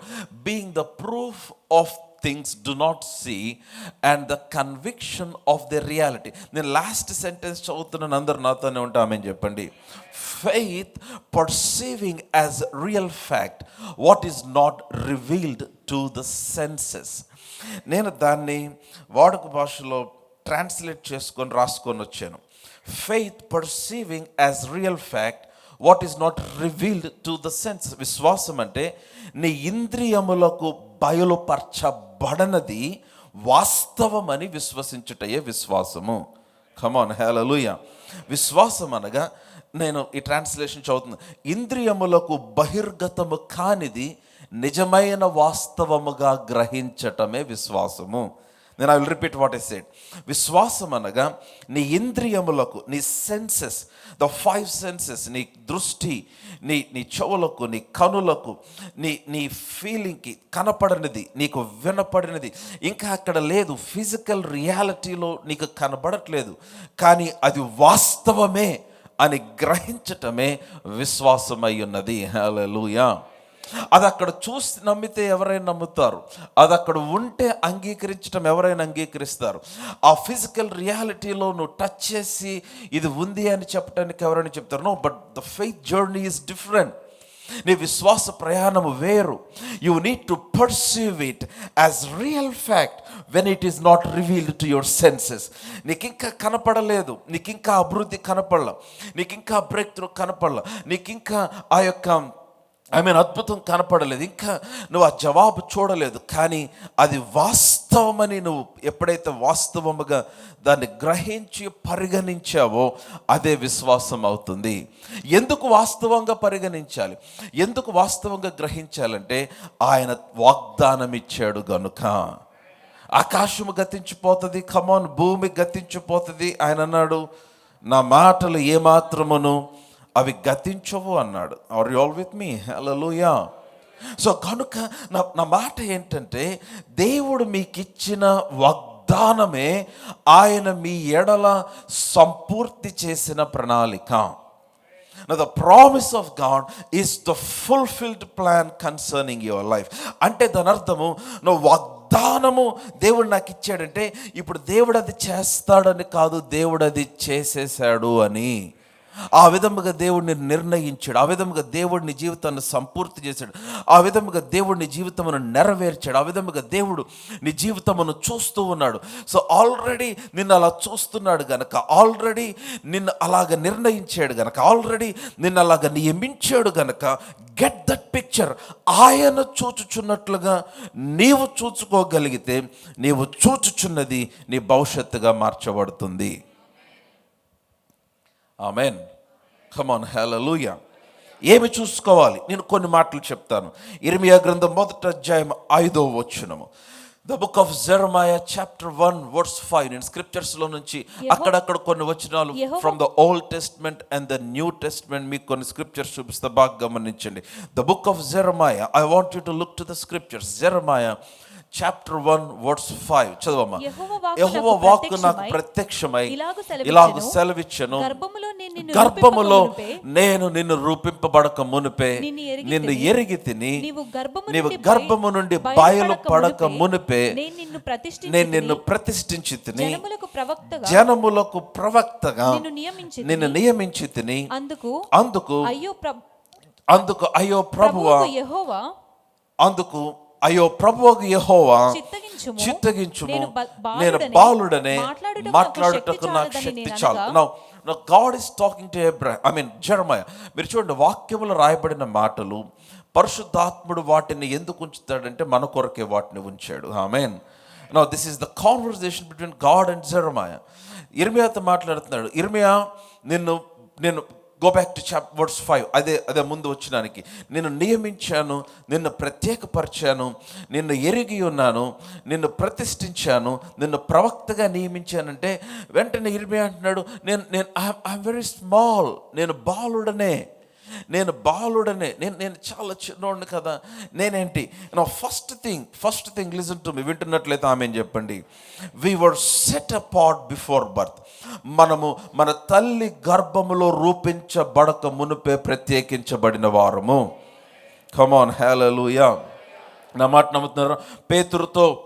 being the proof of things do not see and the conviction of their reality. నేను లాస్ట్ సెంటెన్స్ చదువుతున్నాను, అందరు నాతోనే ఉంటామని చెప్పండి. Faith perceiving as real fact what is not revealed to the senses. నేను దాన్ని వాడుక భాషలో ట్రాన్స్లేట్ చేసుకొని రాసుకొని వచ్చాను. Faith perceiving as real fact what is not revealed to the sense. విశ్వాసం అంటే నీ ఇంద్రియములకు బయలుపరచబడనది వాస్తవమని విశ్వసించుటయే విశ్వాసము. కమ్ ఆన్, హల్లెలూయా. విశ్వాసం అనగా, నేను ఈ ట్రాన్స్లేషన్ చదువుతున్నాను, ఇంద్రియములకు బహిర్గతము కానిది నిజమైన వాస్తవముగా గ్రహించటమే విశ్వాసము. నేను I will repeat what I said. విశ్వాసం అనగా నీ ఇంద్రియములకు, నీ సెన్సెస్, ద 5 సెన్సెస్, నీ దృష్టి, నీ చెవులకు, నీ కనులకు, నీ ఫీలింగ్కి కనపడనిది, నీకు వినపడినది ఇంకా అక్కడ లేదు. ఫిజికల్ రియాలిటీలో నీకు కనబడట్లేదు, కానీ అది వాస్తవమే అని గ్రహించటమే విశ్వాసమై ఉన్నది. హల్లెలూయా. అది అక్కడ చూసి నమ్మితే ఎవరైనా నమ్ముతారు, అది అక్కడ ఉంటే అంగీకరించడం ఎవరైనా అంగీకరిస్తారు. ఆ ఫిజికల్ రియాలిటీలో నువ్వు టచ్ చేసి ఇది ఉంది అని చెప్పడానికి ఎవరైనా చెప్తారు. No, but the faith journey is different. నీ విశ్వాస ప్రయాణము వేరు. You need to perceive it as real fact when it is not revealed to your senses. నీకు ఇంకా కనపడలేదు, నీకు ఇంకా అభివృద్ధి కనపడల, నీకు ఇంకా బ్రేక్ త్రూ కనపడల, నీకు ఇంకా ఆ యొక్క అద్భుతం కనపడలేదు, ఇంకా నువ్వు ఆ జవాబు చూడలేదు. కానీ అది వాస్తవమని నువ్వు ఎప్పుడైతే వాస్తవముగా దాన్ని గ్రహించి పరిగణించావో అదే విశ్వాసం అవుతుంది. ఎందుకు వాస్తవంగా పరిగణించాలి, ఎందుకు వాస్తవంగా గ్రహించాలంటే ఆయన వాగ్దానం ఇచ్చాడు గనుక. ఆకాశము గతించిపోతుంది, కమాన్, భూమి గతించిపోతుంది. ఆయన అన్నాడు, నా మాటలు ఏమాత్రమును అవి గతించవు అన్నాడు. Are you all with me? Hallelujah. So కనుక నా మాట ఏంటంటే, దేవుడు మీకు ఇచ్చిన వాగ్దానమే ఆయన మీ ఎడల సంపూర్తి చేసిన ప్రణాళిక. Now the promise of God is the fulfilled plan concerning your life. అంటే దాని అర్థము, నువ్వు వాగ్దానము దేవుడు నాకు ఇచ్చాడంటే ఇప్పుడు దేవుడు అది చేస్తాడని కాదు, దేవుడు అది చేసేసాడు అని. ఆ విధముగా దేవుడిని నిర్ణయించాడు, ఆ విధముగా దేవుడిని జీవితాన్ని సంపూర్తి చేశాడు, ఆ విధముగా దేవుడిని జీవితమును నెరవేర్చాడు, ఆ విధముగా దేవుడు నీ జీవితమును చూస్తూ ఉన్నాడు. సో ఆల్రెడీ నిన్ను అలా చూస్తున్నాడు గనక, ఆల్రెడీ నిన్ను అలాగ నిర్ణయించాడు గనక, ఆల్రెడీ నిన్ను అలాగ నియమించాడు గనక, గెట్ దట్ పిక్చర్. ఆయన చూచుచున్నట్లుగా నీవు చూచుకోగలిగితే నీవు చూచుచున్నది నీ భవిష్యత్తుగా మార్చబడుతుంది. ఆమెన్. కమ్ ఆన్, హల్లెలూయా. ఏమి చూసుకోవాలి? నేను కొన్ని మాటలు చెప్తాను. ఇర్మియా గ్రంథం 1వ అధ్యాయం 5వ వచనము. The book of Jeremiah chapter 1 verse 5. నేను స్క్రిప్చర్స్లో నుంచి అక్కడక్కడ కొన్ని వచనాలు from the old testament and the new testament మీకు కొన్ని స్క్రిప్చర్స్ చూపిస్తే బాగా గమనించండి. The book of Jeremiah, I want you to look to the scriptures. Jeremiah chapter 1 verse 5 చదవమ్మా. యెహోవా వాక్కు నాకు ప్రత్యక్షమై ఇలాగు సెలవిచ్చెను, గర్భములో నేను నిన్ను రూపింపబడక మునిపే నిన్ను ఎరిగి తిని, నీవు గర్భము నుండి బయలు పడక మునిపే నేను నిన్ను ప్రతిష్ఠించి తిని, జనములకు ప్రవక్తగా నిన్ను నియమించి తిని, అందుకు అయ్యో ప్రభువా, అందుకు అయ్యో ప్రభువు యెహోవా చిత్తగించుము, నేను బాలుడనే మాట్లాడుటకు నాకు శక్తి చాలు. Now God is talking to Jeremiah. మీరు చూడండి, వాక్యములో రాయబడిన మాటలు పరిశుద్ధాత్ముడు వాటిని ఎందుకు ఉంచుతాడంటే మన కొరకే వాటిని ఉంచాడు. ఆమేన్. Now this is the conversation between God and Jeremiah. ఇర్మియాతో మాట్లాడుతున్నాడు. ఇర్మియా, నిన్ను గో బ్యాక్ టు వర్స్ 5. అదే ముందు వచ్చినానికి, నిన్ను నియమించాను, నిన్ను ప్రత్యేకపరిచాను, నిన్ను ఎరిగి ఉన్నాను, నిన్ను ప్రతిష్ఠించాను, నిన్ను ప్రవక్తగా నియమించానంటే వెంటనే ఇర్మియా అంటున్నాడు, ఐఎమ్ వెరీ స్మాల్, నేను బాలుడనే, నేను చాలా చిన్నోడిని కదా, నేనేంటి. First thing listen to me, వింటున్నట్లయితే ఆమె చెప్పండి. We were set apart before birth. మనము మన తల్లి గర్భములో రూపించబడక మునుపే ప్రత్యేకించబడిన వారము. Come on, hallelujah. నా మాట నమ్ముతున్నారు?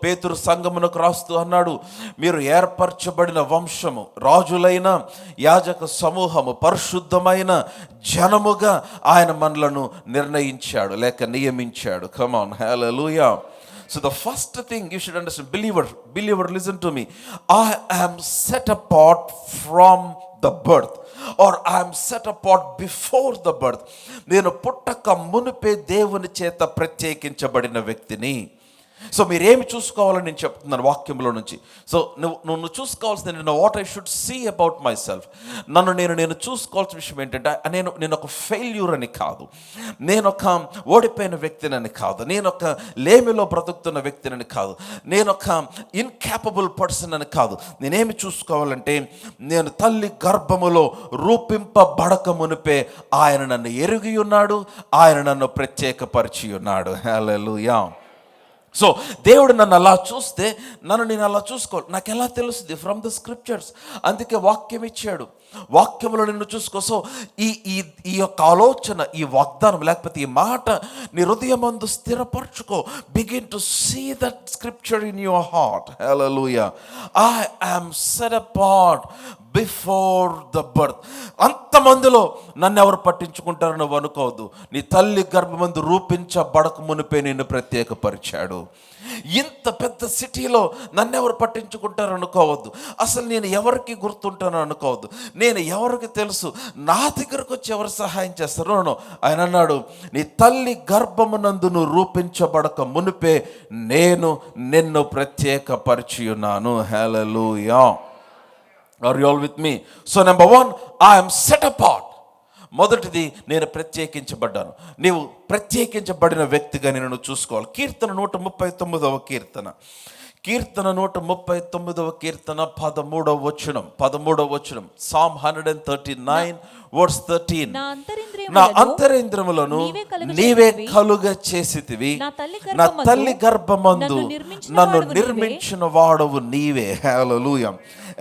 పేతురు సంఘమునకు రాస్తూ అన్నాడు, మీరు ఏర్పరచబడిన వంశము, రాజులైన యాజక సమూహము, పరిశుద్ధమైన జనముగా ఆయన మనలను నిర్ణయించాడు లేక నియమించాడు. Come on, hallelujah. So the first thing you should understand, believer, listen to me. I am set apart from the birth, or I am set apart before the birth. నేను పుట్టక మునుపే దేవుని చేత ప్రత్యేకించబడిన వ్యక్తిని. సో మీరేమి చూసుకోవాలని నేను చెప్తున్నాను వాక్యంలో నుంచి. సో నువ్వు చూసుకోవాల్సింది, what I should see about myself. నేను చూసుకోవాల్సిన విషయం ఏంటంటే, నేను ఒక ఫెయిల్యూర్ అని కాదు, నేను ఒక ఓడిపోయిన వ్యక్తినని కాదు, నేను ఒక లేమిలో బ్రతుకుతున్న వ్యక్తినని కాదు, నేను ఒక ఇన్కాపబుల్ పర్సన్ అని కాదు. నేనేమి చూసుకోవాలంటే, నేను తల్లి గర్భములో రూపింపబడక మునిపే ఆయన నన్ను ఎరిగి ఉన్నాడు, ఆయన నన్ను ప్రత్యేకపరిచి ఉన్నాడు. హల్లెలూయా. సో దేవుడు నన్ను అలా చూస్తే నేను అలా చూసుకోవాలి. నాకు ఎలా తెలుస్తుంది? From the scriptures. అందుకే వాక్యం ఇచ్చాడు, వాక్యంలో నిన్ను చూసుకో. సో ఈ యొక్క ఆలోచన, ఈ వాగ్దానం లేకపోతే ఈ మాట నీ హృదయమందు స్థిరపరచుకో. Begin to see that scripture in your heart. Hallelujah. I am set apart before the birth. అంతమందిలో నన్ను ఎవరు పట్టించుకుంటారో నువ్వు అనుకోవద్దు. నీ తల్లి గర్భమందు రూపించబడక మునిపే నిన్ను ప్రత్యేకపరిచాడు. ఇంత పెద్ద సిటీలో నన్ను ఎవరు పట్టించుకుంటారో అనుకోవద్దు. అసలు నేను ఎవరికి గుర్తుంటానో అనుకోవద్దు. నేను ఎవరికి తెలుసు, నా దగ్గరకు వచ్చి ఎవరు సహాయం చేస్తారో. ఆయన అన్నాడు, నీ తల్లి గర్భమునందు నువ్వు రూపించబడక మునిపే నేను నిన్ను ప్రత్యేకపరిచి ఉన్నాను. హల్లెలూయా. Are you all with me? So number 1, I am set apart. మొదటిది, నేను ప్రత్యేకించబడ్డాను. నీవు ప్రత్యేకించబడిన వ్యక్తిగా నేను చూసుకోవాలి. కీర్తన 139వ కీర్తన 139వ కీర్తన 13వ వచనం. Psalm 139 verse 13. నా అంతరింద్రియములను నీవే కలుగ చేసితివి, నా తల్లి గర్భమందు నన్ను నిర్మించిన వాడవు నీవే. హల్లెలూయా.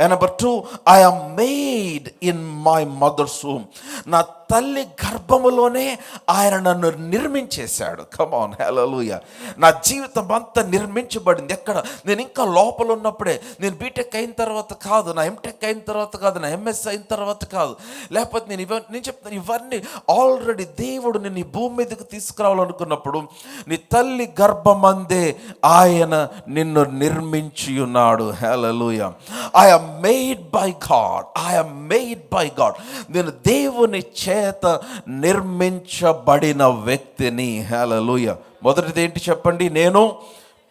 And number 2, I am made in my mother's womb. నా తల్లి గర్భములోనే ఆయన నన్ను నిర్మించేశాడు. Come on, hallelujah. నా జీవితం అంతా నిర్మించబడింది. ఎక్కడ? నేను ఇంకా లోపల ఉన్నప్పుడే. నేను బీటెక్ అయిన తర్వాత కాదు, నా ఎంటెక్ అయిన తర్వాత కాదు, నా ఎంఎస్ అయిన తర్వాత కాదు, లేకపోతే నేను చెప్తాను, ఇవన్నీ ఆల్రెడీ దేవుడు నిన్ను ఈ భూమి మీదకి తీసుకురావాలనుకున్నప్పుడు నీ తల్లి గర్భమందే ఆయన నిన్ను నిర్మించి ఉన్నాడు. హల్లెలూయా. I am made by God. నేను దేవుని చేత నిర్మించబడిన వ్యక్తిని. హల్లెలూయా. మొదటిది ఏంటి చెప్పండి? నేను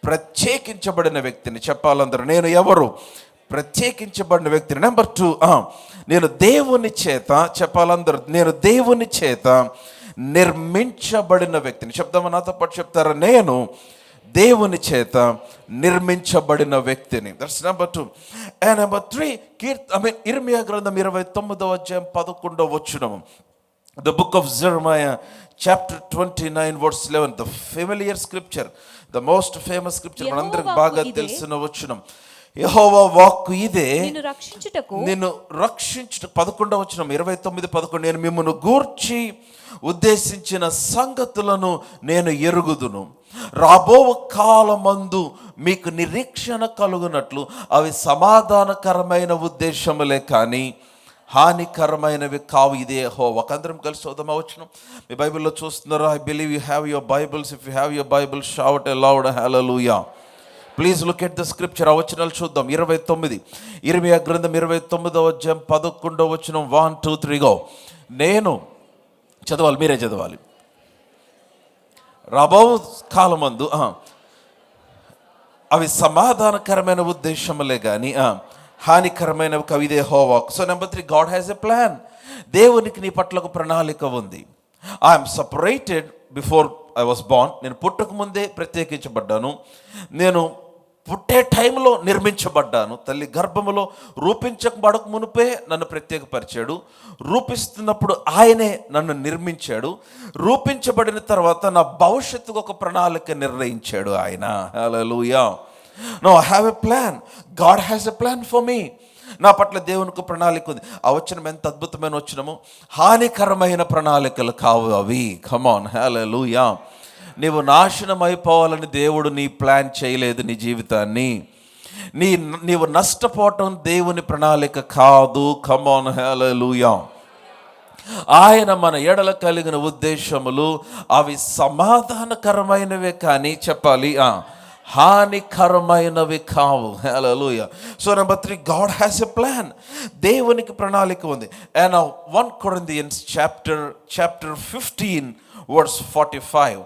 ప్రత్యేకించబడిన వ్యక్తిని. చెప్పాలందరూ, నేను ఎవరు? ప్రత్యేకించబడిన వ్యక్తిని. నెంబర్ 2, నేను దేవుని చేత, చెప్పాలందరూ, నేను దేవుని చేత నిర్మించబడిన వ్యక్తిని. చెప్దామా? నాతో పాటు చెప్తారా? నేను దేవుని చేత నిర్మించబడిన వ్యక్తిని. That's number 2. అండ్ నెంబర్ 3, ఇర్మియా గ్రంథం 29వ అధ్యాయం 11వ వచనం. The book of Jeremiah chapter 29 verse 11, the familiar scripture, the most famous scripture, మనందరికి బాగా తెలిసిన వచనం. యెహోవా వాక్కు ఇదే, నిన్ను రక్షించుటకు 11వ వచనం 29:11, నేను మిమ్మును గూర్చి ఉద్దేశించిన సంగతులను నేను ఎరుగుదును, రాబో కాలమందు మీకు నిరీక్షణ కలుగునట్లు అవి సమాధానకరమైన ఉద్దేశములే కానీ హానికరమైనవి కావు. ఇదే యెహోవా. అందరం కలిసి చదువుదామా వచనం? మీ బైబిల్లో చూస్తున్నారా? I believe you have your Bibles. If you have your Bible, shout a loud hallelujah. Please look at the scripture. ఆ వచనాలు చూద్దాం. 29, ఇర్మియా గ్రంథం 29వ అధ్యాయం 11వ వచనం. 1 2 3 గో. నేను చదవాలి, మీరే చదవాలి. రాబో కాలమందు అవి సమాధానకరమైన ఉద్దేశములే కానీ హానికరమైనవి కావు, ఇదే యెహోవాకు. So number 3, God has a plan. దేవునికి నీ పట్ల ఒక ప్రణాళిక ఉంది. I'm separated before I was born. నేను పుట్టక ముందే ప్రత్యేకించబడ్డాను. నేను పుట్టే టైంలో నిర్మించబడ్డాను. తల్లి గర్భములో రూపించబడక మునిపే నన్ను ప్రత్యేకపరిచాడు. రూపిస్తున్నప్పుడు ఆయనే నన్ను నిర్మించాడు. రూపించబడిన తర్వాత నా భవిష్యత్తుకు ఒక ప్రణాళిక నిర్ణయించాడు ఆయన. Hallelujah. No I have a plan. God has a plan for me. నా పట్ల దేవునికి ప్రణాళిక ఉంది. ఆ వచనం ఎంత అద్భుతమైన వచనము. హానికరమైన ప్రణాళికలు కావు అవి. కమ్ ఆన్, హల్లెలూయా. నీవు నాశనం అయిపోవాలని దేవుడు నీ ప్లాన్ చేయలేదు నీ జీవితాన్ని. నీవు నష్టపోవటం దేవుని ప్రణాళిక కాదు. కమ్ ఆన్, హల్లెలూయా. ఆయన మన ఎడల కలిగిన ఉద్దేశములు అవి సమాధానకరమైనవే కానీ చెప్పాలి హానికరమైనవి కావు. Hallelujah. So number 3, God has a plan. దేవునికి ప్రణాళిక ఉంది. And 1 Corinthians chapter 15 verse 45.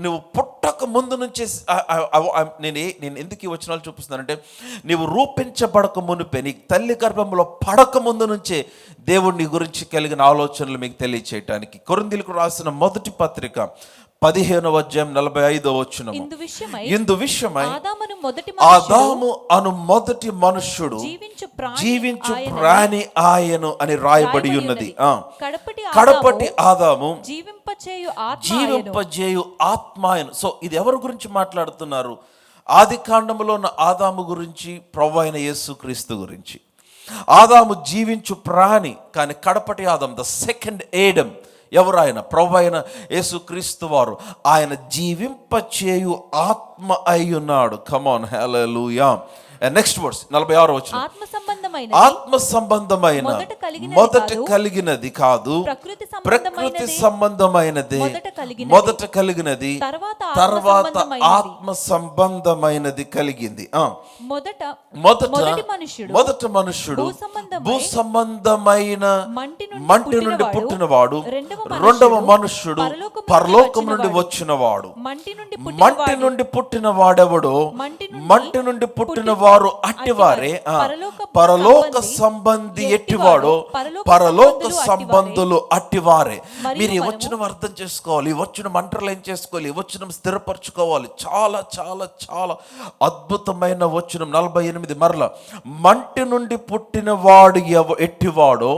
నువ్వు పుట్టక ముందు నుంచి నేను ఎందుకు ఈ వచనాలు చూపిస్తున్నానంటే, నీవు రూపించబడక మునిపే, నీ తల్లి గర్భంలో పడక ముందు నుంచే దేవుడు నీ గురించి కలిగిన ఆలోచనలు మీకు తెలియచేయటానికి. కొరింథీయులకు రాసిన మొదటి పత్రిక 15వ అధ్యాయం 45వ వచనం. ఇందు విషయమై ఆదాము అను మొదటి మనుష్యుడు జీవించు ప్రాణి ఆయను అని రాయబడి ఉన్నది. కడపటి ఆదాము జీవింపజేయు ఆత్మాయను. సో ఇది ఎవరి గురించి మాట్లాడుతున్నారు? ఆది కాండములో ఉన్న ఆదాము గురించి, ప్రభువైన అయిన యేసుక్రీస్తు గురించి. ఆదాము జీవించు ప్రాణి, కానీ కడపటి ఆదాము, ద సెకండ్ ఏడమ్, ఎవరు? ఆయన ప్రభువైన అయిన యేసుక్రీస్తు వారు. ఆయన జీవింపచేయు ఆత్మ అయి ఉన్నాడు. Come on, hallelujah. Next verse 46వ వచనం. ఆత్మ సంబంధమైన మొదట కలిగినది కాదు, ప్రకృతి సంబంధమైనదే మొదట కలిగినది, తర్వాత ఆత్మ సంబంధమైనది కలిగింది. మొదట మనుష్యుడు భూ సంబంధమైన మంటి నుండి పుట్టినవాడు, రెండవ మనుష్యుడు పరలోకం నుండి వచ్చినవాడు. మంటి నుండి పుట్టిన వాడెవడో, మంటి నుండి పుట్టిన వారు అట్టివారే. పరలోక సంబంధి ఎట్టివాడో, పరలోక సంబంధులు అట్టివారే. మీరు ఈ వచనం అర్థం చేసుకోవాలి, ఈ వచనం అండర్లైన్ చేసుకోవాలి, ఈ వచనం స్థిరపరచుకోవాలి. చాలా చాలా చాలా అద్భుతమైన వచనం. 48 మరలా, మంటి నుండి పుట్టిన వాడు ఎట్టివాడో,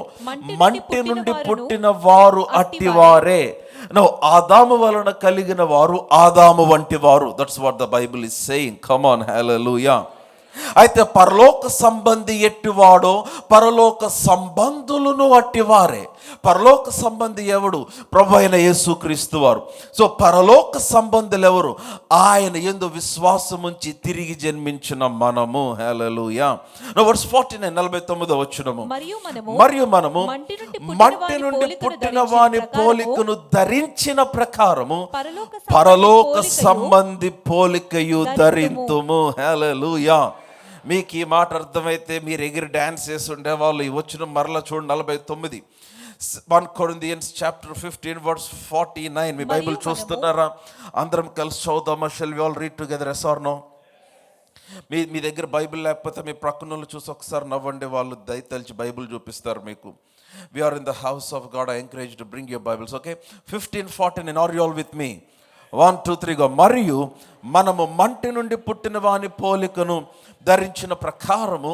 మంటి నుండి పుట్టిన వారు అట్టివారే. ఆదాము వలన కలిగిన వారు ఆదాము వంటి వారు. That's what the Bible is saying. Come on, hallelujah. అయితే పరలోక సంబంధి ఎట్టివాడో, పరలోక సంబంధులను అట్టివారే. పరలోక సంబంధి ఎవడు? ప్రభువైన అయిన యేసుక్రీస్తు వారు. సో పరలోక సంబంధులు ఎవరు? ఆయన యందు విశ్వాసం ఉంచి తిరిగి జన్మించిన మనము. హల్లెలూయా. వర్స్ 49, 49వ వచనము. మరియు మనము మంటి నుండి పుట్టిన వాని పోలికను ధరించిన ప్రకారము పరలోక సంబంధి పోలికయు ధరింతుము. హల్లెలూయా. మీకు ఈ మాట అర్థమైతే మీరు ఎగిరి డ్యాన్స్ చేసి ఉండేవాళ్ళు. ఈ వచ్చిన మరలా చూడండి 49, 1 Corinthians chapter 15 verse 49. మీ బైబిల్ చూస్తున్నారా? అందరం కలిసి చదువుదామా? shall we all read together, yes or no? మీ దగ్గర బైబిల్ లేకపోతే మీ ప్రక్కన చూసి ఒకసారి నవ్వండి, వాళ్ళు దయతలిచి బైబిల్ చూపిస్తారు మీకు. We are in the house of God. I encourage you to bring your Bibles, okay? 15:14, are you all with me? 1 2 3 go. మరియు మనము మంటి నుండి పుట్టిన వాని పోలికను ధరించిన ప్రకారము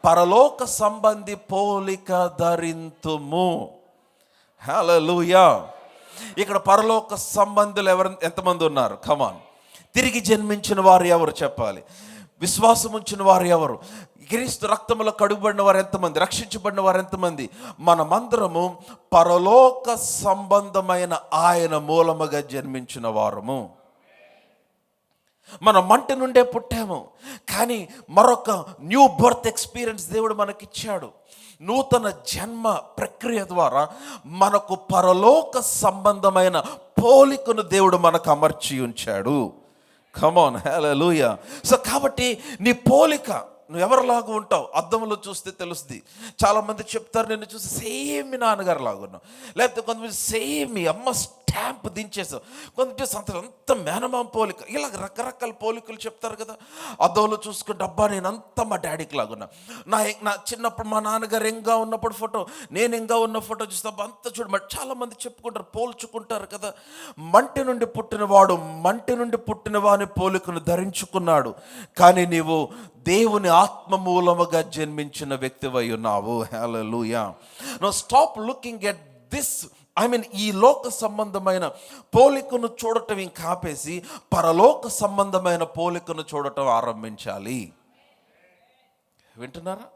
పరలోక సంబంధి పోలిక ధరింతుము. హల్లెలూయా. ఇక్కడ పరలోక సంబంధులు ఎంతమంది ఉన్నారు? కమాన్. తిరిగి జన్మించిన వారు ఎవరు చెప్పాలి? విశ్వాసం ఉంచిన వారు ఎవరు? క్రీస్తు రక్తములో కడుగుబడిన వారు ఎంతమంది? రక్షించబడిన వారు ఎంతమంది? మనమందరము పరలోక సంబంధమైన ఆయన మూలముగా జన్మించిన వారము. మనం మంటి నుండే పుట్టాము, కానీ మరొక న్యూ బర్త్ ఎక్స్పీరియన్స్ దేవుడు మనకిచ్చాడు. నూతన జన్మ ప్రక్రియ ద్వారా మనకు పరలోక సంబంధమైన పోలికను దేవుడు మనకు అమర్చి ఉంచాడు. Come on, hallelujah. సో కాబట్టి నీ పోలిక, నువ్వు ఎవరిలాగా ఉంటావు అద్దంలో చూస్తే తెలుస్తుంది. చాలామంది చెప్తారు, నిన్ను చూసి సేమ్ మీ నాన్నగారు లాగా ఉన్నావు, లేకపోతే కొంతమంది సేమ్ మీ అమ్మ స్టాంప్ దించేసావు. కొంచెం అంత మేనమామ పోలిక, ఇలా రకరకాల పోలికలు చెప్తారు కదా. అద్దంలో చూసుకుంటే అబ్బా నేను అంతా మా డాడీకి లాగున్నా, నా చిన్నప్పుడు మా నాన్నగారు ఎంగా ఉన్నప్పుడు ఫోటో, నేను ఎంగా ఉన్న ఫోటో చూస్తే అంతా చూడమంటే చాలామంది చెప్పుకుంటారు, పోల్చుకుంటారు కదా. మంటి నుండి పుట్టినవాడు మంటి నుండి పుట్టిన వాని పోలికను ధరించుకున్నాడు, కానీ నీవు దేవుని ఆత్మ మూలముగా జన్మించిన వ్యక్తివై ఉన్నావు. Hallelujah. Now stop looking at this, ఈ లోక సంబంధమైన పోలికను చూడటం ఇంకా ఆపేసి పరలోక సంబంధమైన పోలికను చూడటం ఆరంభించాలి. వింటున్నారా?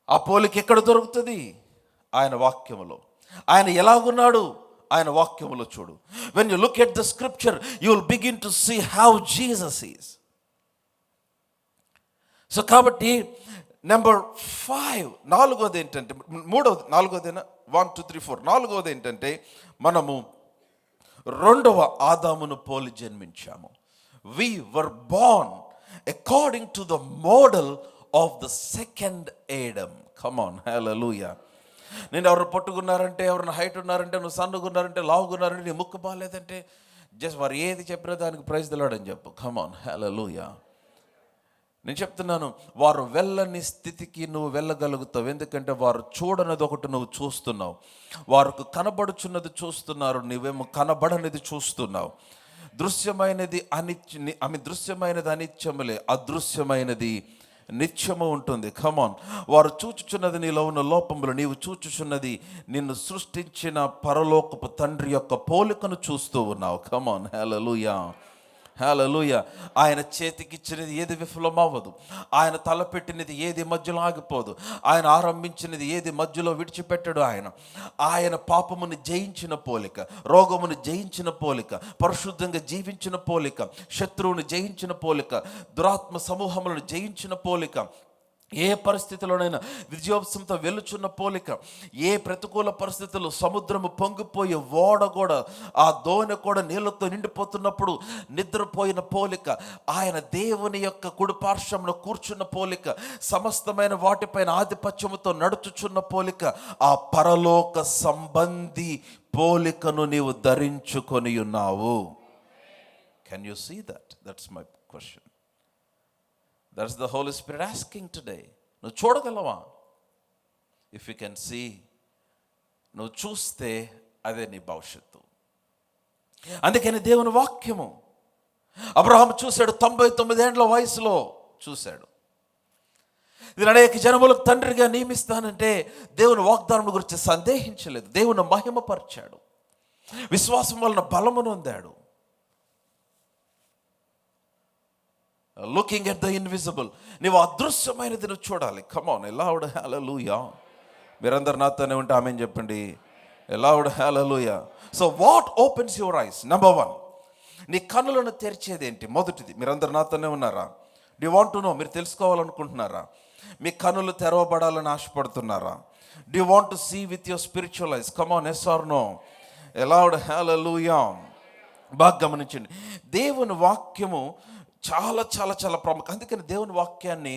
ఆ పోలిక ఎక్కడ దొరుకుతుంది? ఆయన వాక్యములో. ఆయన ఎలాగున్నాడు? ఆయన వాక్యములో చూడు. When you look at the scripture you will begin to see how Jesus is. So కాబట్టి నెంబర్ 5, నాలుగోది ఏంటంటే, నాలుగోదేనా 1 2 3 4, నాలుగోది ఏంటంటే మనము రెండవ ఆదామును పోలి జన్మించాము. We were born according to the model of the second Adam. Come on, hallelujah. నేను ఎవరు పట్టుకున్నారంటే, ఎవరైనా హైట్ ఉన్నారంటే, నువ్వు సన్నగున్నారంటే, లావుగున్నారంటే, నీ ముక్కు బాగాలేదంటే జస్ట్ వారు ఏది చెప్పినా దానికి ప్రైజ్ దిలాడని చెప్పు. Come on, hallelujah. నేను చెప్తున్నాను, వారు వెళ్ళని స్థితికి నువ్వు వెళ్ళగలుగుతావు. ఎందుకంటే వారు చూడనిది ఒకటి నువ్వు చూస్తున్నావు, వారికి కనబడుచున్నది చూస్తున్నారు, నువ్వేమో కనబడనిది చూస్తున్నావు. దృశ్యమైనది దృశ్యమైనది అనిత్యములే, అదృశ్యమైనది నిత్యము ఉంటుంది. కమాన్. వారు చూచుచున్నది నీలో ఉన్న లోపములు, నీవు చూచుచున్నది నిన్ను సృష్టించిన పరలోకపు తండ్రి యొక్క పోలికను చూస్తూ ఉన్నావు. కమాన్, హల్లెలూయా, హల్లెలూయా. ఆయన చేతికిచ్చినది ఏది విఫలమవ్వదు, ఆయన తలపెట్టినది ఏది మధ్యలో ఆగిపోదు, ఆయన ఆరంభించినది ఏది మధ్యలో విడిచిపెట్టడు. ఆయన పాపమును జయించిన పోలిక, రోగమును జయించిన పోలిక, పరిశుద్ధంగా జీవించిన పోలిక, శత్రువుని జయించిన పోలిక, దురాత్మ సమూహములను జయించిన పోలిక, ఏ పరిస్థితిలోనైనా విజయోత్సవంతో వెలుచున్న పోలిక, ఏ ప్రతికూల పరిస్థితుల్లో సముద్రము పొంగిపోయి ఓడ కూడా, ఆ దోణి కూడా నీళ్లతో నిండిపోతున్నప్పుడు నిద్రపోయిన పోలిక, ఆయన దేవుని యొక్క కుడిపార్శ్వమున కూర్చున్న పోలిక, సమస్తమైన వాటిపైన ఆధిపత్యముతో నడుచుచున్న పోలిక, ఆ పరలోక సంబంధి పోలికను నీవు ధరించుకొని ఉన్నావు. Can you see that? That's my question. That's the Holy Spirit asking today. నువ్వు చూడగలవా? ఇఫ్ యూ కెన్ సీ, నువ్వు చూస్తే అదే నీ భవిష్యత్తు. అందుకని దేవుని వాక్యము, అబ్రహాము చూశాడు, 99 ఏండ్ల వయసులో చూశాడు. ఇది అనేక జనములకు తండ్రిగా నియమిస్తానంటే దేవుని వాగ్దానం గురించి సందేహించలేదు. దేవుని మహిమపరిచాడు, విశ్వాసం వలన బలమును పొందాడు. లుకింగ్ ఎట్ ద ఇన్విజిబుల్, నీవు అదృశ్యమైనది నువ్వు చూడాలి. కమాన్, ఎలావుడ్ హల్లెలూయా. మీరందరు నాతోనే ఉంటే ఆమేన్ చెప్పండి. A loud hallelujah. So what opens your eyes? Number 1, నీ కన్నులను తెరిచేది ఏంటి? మొదటిది, మీరందరు నాతోనే ఉన్నారా? Do you want to know? మీరు తెలుసుకోవాలనుకుంటున్నారా? మీ కన్నులు తెరవబడాలని ఆశపడుతున్నారా? Do you want to see with your spiritual eyes? Come on, yes or no? A loud hallelujah. బాగా గమనించండి, దేవుని వాక్యము చాలా చాలా చాలా ప్రాముఖ్యం. అందుకని దేవుని వాక్యాన్ని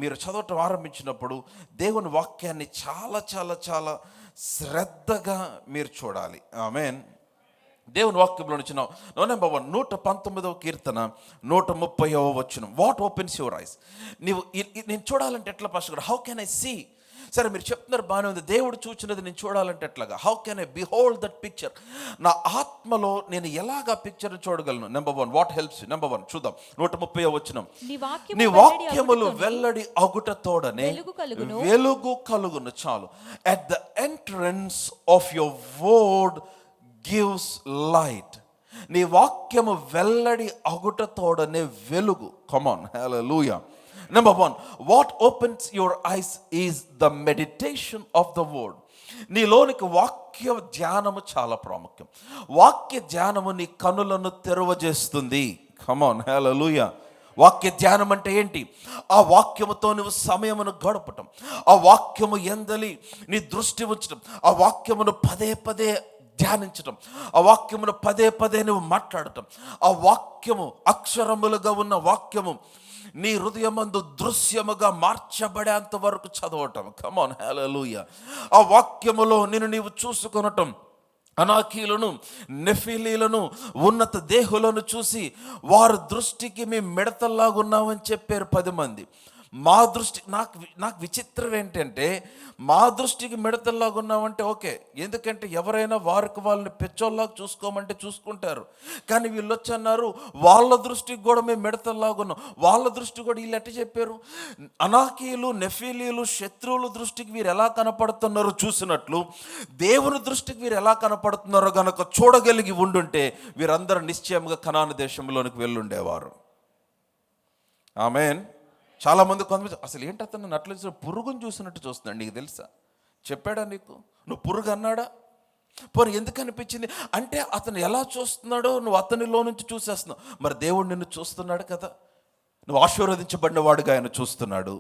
మీరు చదవటం ఆరంభించినప్పుడు దేవుని వాక్యాన్ని చాలా చాలా చాలా శ్రద్ధగా మీరు చూడాలి. ఆమేన్. దేవుని వాక్యంలో నుంచి నెంబర్ 1, 119వ కీర్తన 130వ వచనం. What opens your eyes? నేను చూడాలంటే ఎట్లా pastor? How can I see? సరే, మీరు చెప్తున్నారు, బాగానే ఉంది. దేవుడు చూచినది నేను చూడాలంటే ఎట్లాగా? How can I behold that picture? నా ఆత్మలో నేను ఎలాగా పిక్చర్ చూడగలను? Number 1, what helps you? Number 1 చూద్దాం. 130వ వచనం. నీ వాక్యములు వెల్లడి అగుటతోడనే వెలుగు కలుగును. చాలు. At the entrance of your word gives light. నీ వాక్యము వెల్లడి అగుటతోడనే వెలుగు. కమాన్, హల్లెలూయా. Number 1, what opens your eyes is the meditation of the word. నీలోనికి వాక్య ధ్యానము చాలా ప్రాముఖ్యం. వాక్య ధ్యానము నీ కనులను తెరవజేస్తుంది. Come on, hallelujah. వాక్య ధ్యానం అంటే ఏంటి? ఆ వాక్యముతో నువ్వు సమయమును గడపటం, ఆ వాక్యము ఎందలి నీ దృష్టి ఉంచడం, ఆ వాక్యమును పదే పదే ధ్యానించటం, ఆ వాక్యమును పదే పదే నువ్వు మాట్లాడటం, ఆ వాక్యము అక్షరములుగా ఉన్న వాక్యము నీ హృదయమందు దృశ్యముగా మార్చబడేంత వరకు చదవటం. కమ్ ఆన్, హల్లెలూయా. ఆ వాక్యములో నిన్ను నీవు చూసుకొనటం. అనాకీలను, నెఫీలీలను, ఉన్నత దేహులను చూసి వారి దృష్టికి మేము మిడతల్లాగున్నామని చెప్పారు 10 మంది. మా దృష్టి నాకు విచిత్రం ఏంటంటే, మా దృష్టికి మిడతల్లాగా ఉన్నామంటే ఓకే, ఎందుకంటే ఎవరైనా వారికి వాళ్ళని పెచ్చోళ్ళలాగా చూసుకోమంటే చూసుకుంటారు. కానీ వీళ్ళు వచ్చి అన్నారు వాళ్ళ దృష్టికి కూడా మేము మిడతల్లాగా ఉన్నాం. వాళ్ళ దృష్టి కూడా వీళ్ళు ఎట్ట చెప్పారు? అనాకీలు, నెఫీలీలు శత్రువుల దృష్టికి వీరు ఎలా కనపడుతున్నారో చూసినట్లు దేవుని దృష్టికి వీరు ఎలా కనపడుతున్నారో గనక చూడగలిగి ఉండుంటే వీరందరూ నిశ్చయంగా కనాను దేశంలోనికి వెళ్ళుండేవారు. ఆమేన్. చాలామంది కొంతమంది అసలు ఏంటి అతను అట్లా పురుగును చూసినట్టు చూస్తున్నాడు. నీకు తెలుసా? చెప్పాడా నీకు? నువ్వు పురుగు అన్నాడా? పోనీ ఎందుకు అనిపించింది అంటే అతను ఎలా చూస్తున్నాడో నువ్వు అతనిలో నుంచి చూసేస్తున్నావు. మరి దేవుడు నిన్ను చూస్తున్నాడు కదా. నువ్వు ఆశీర్వదించబడిన వాడుగా ఆయన చూస్తున్నాడు.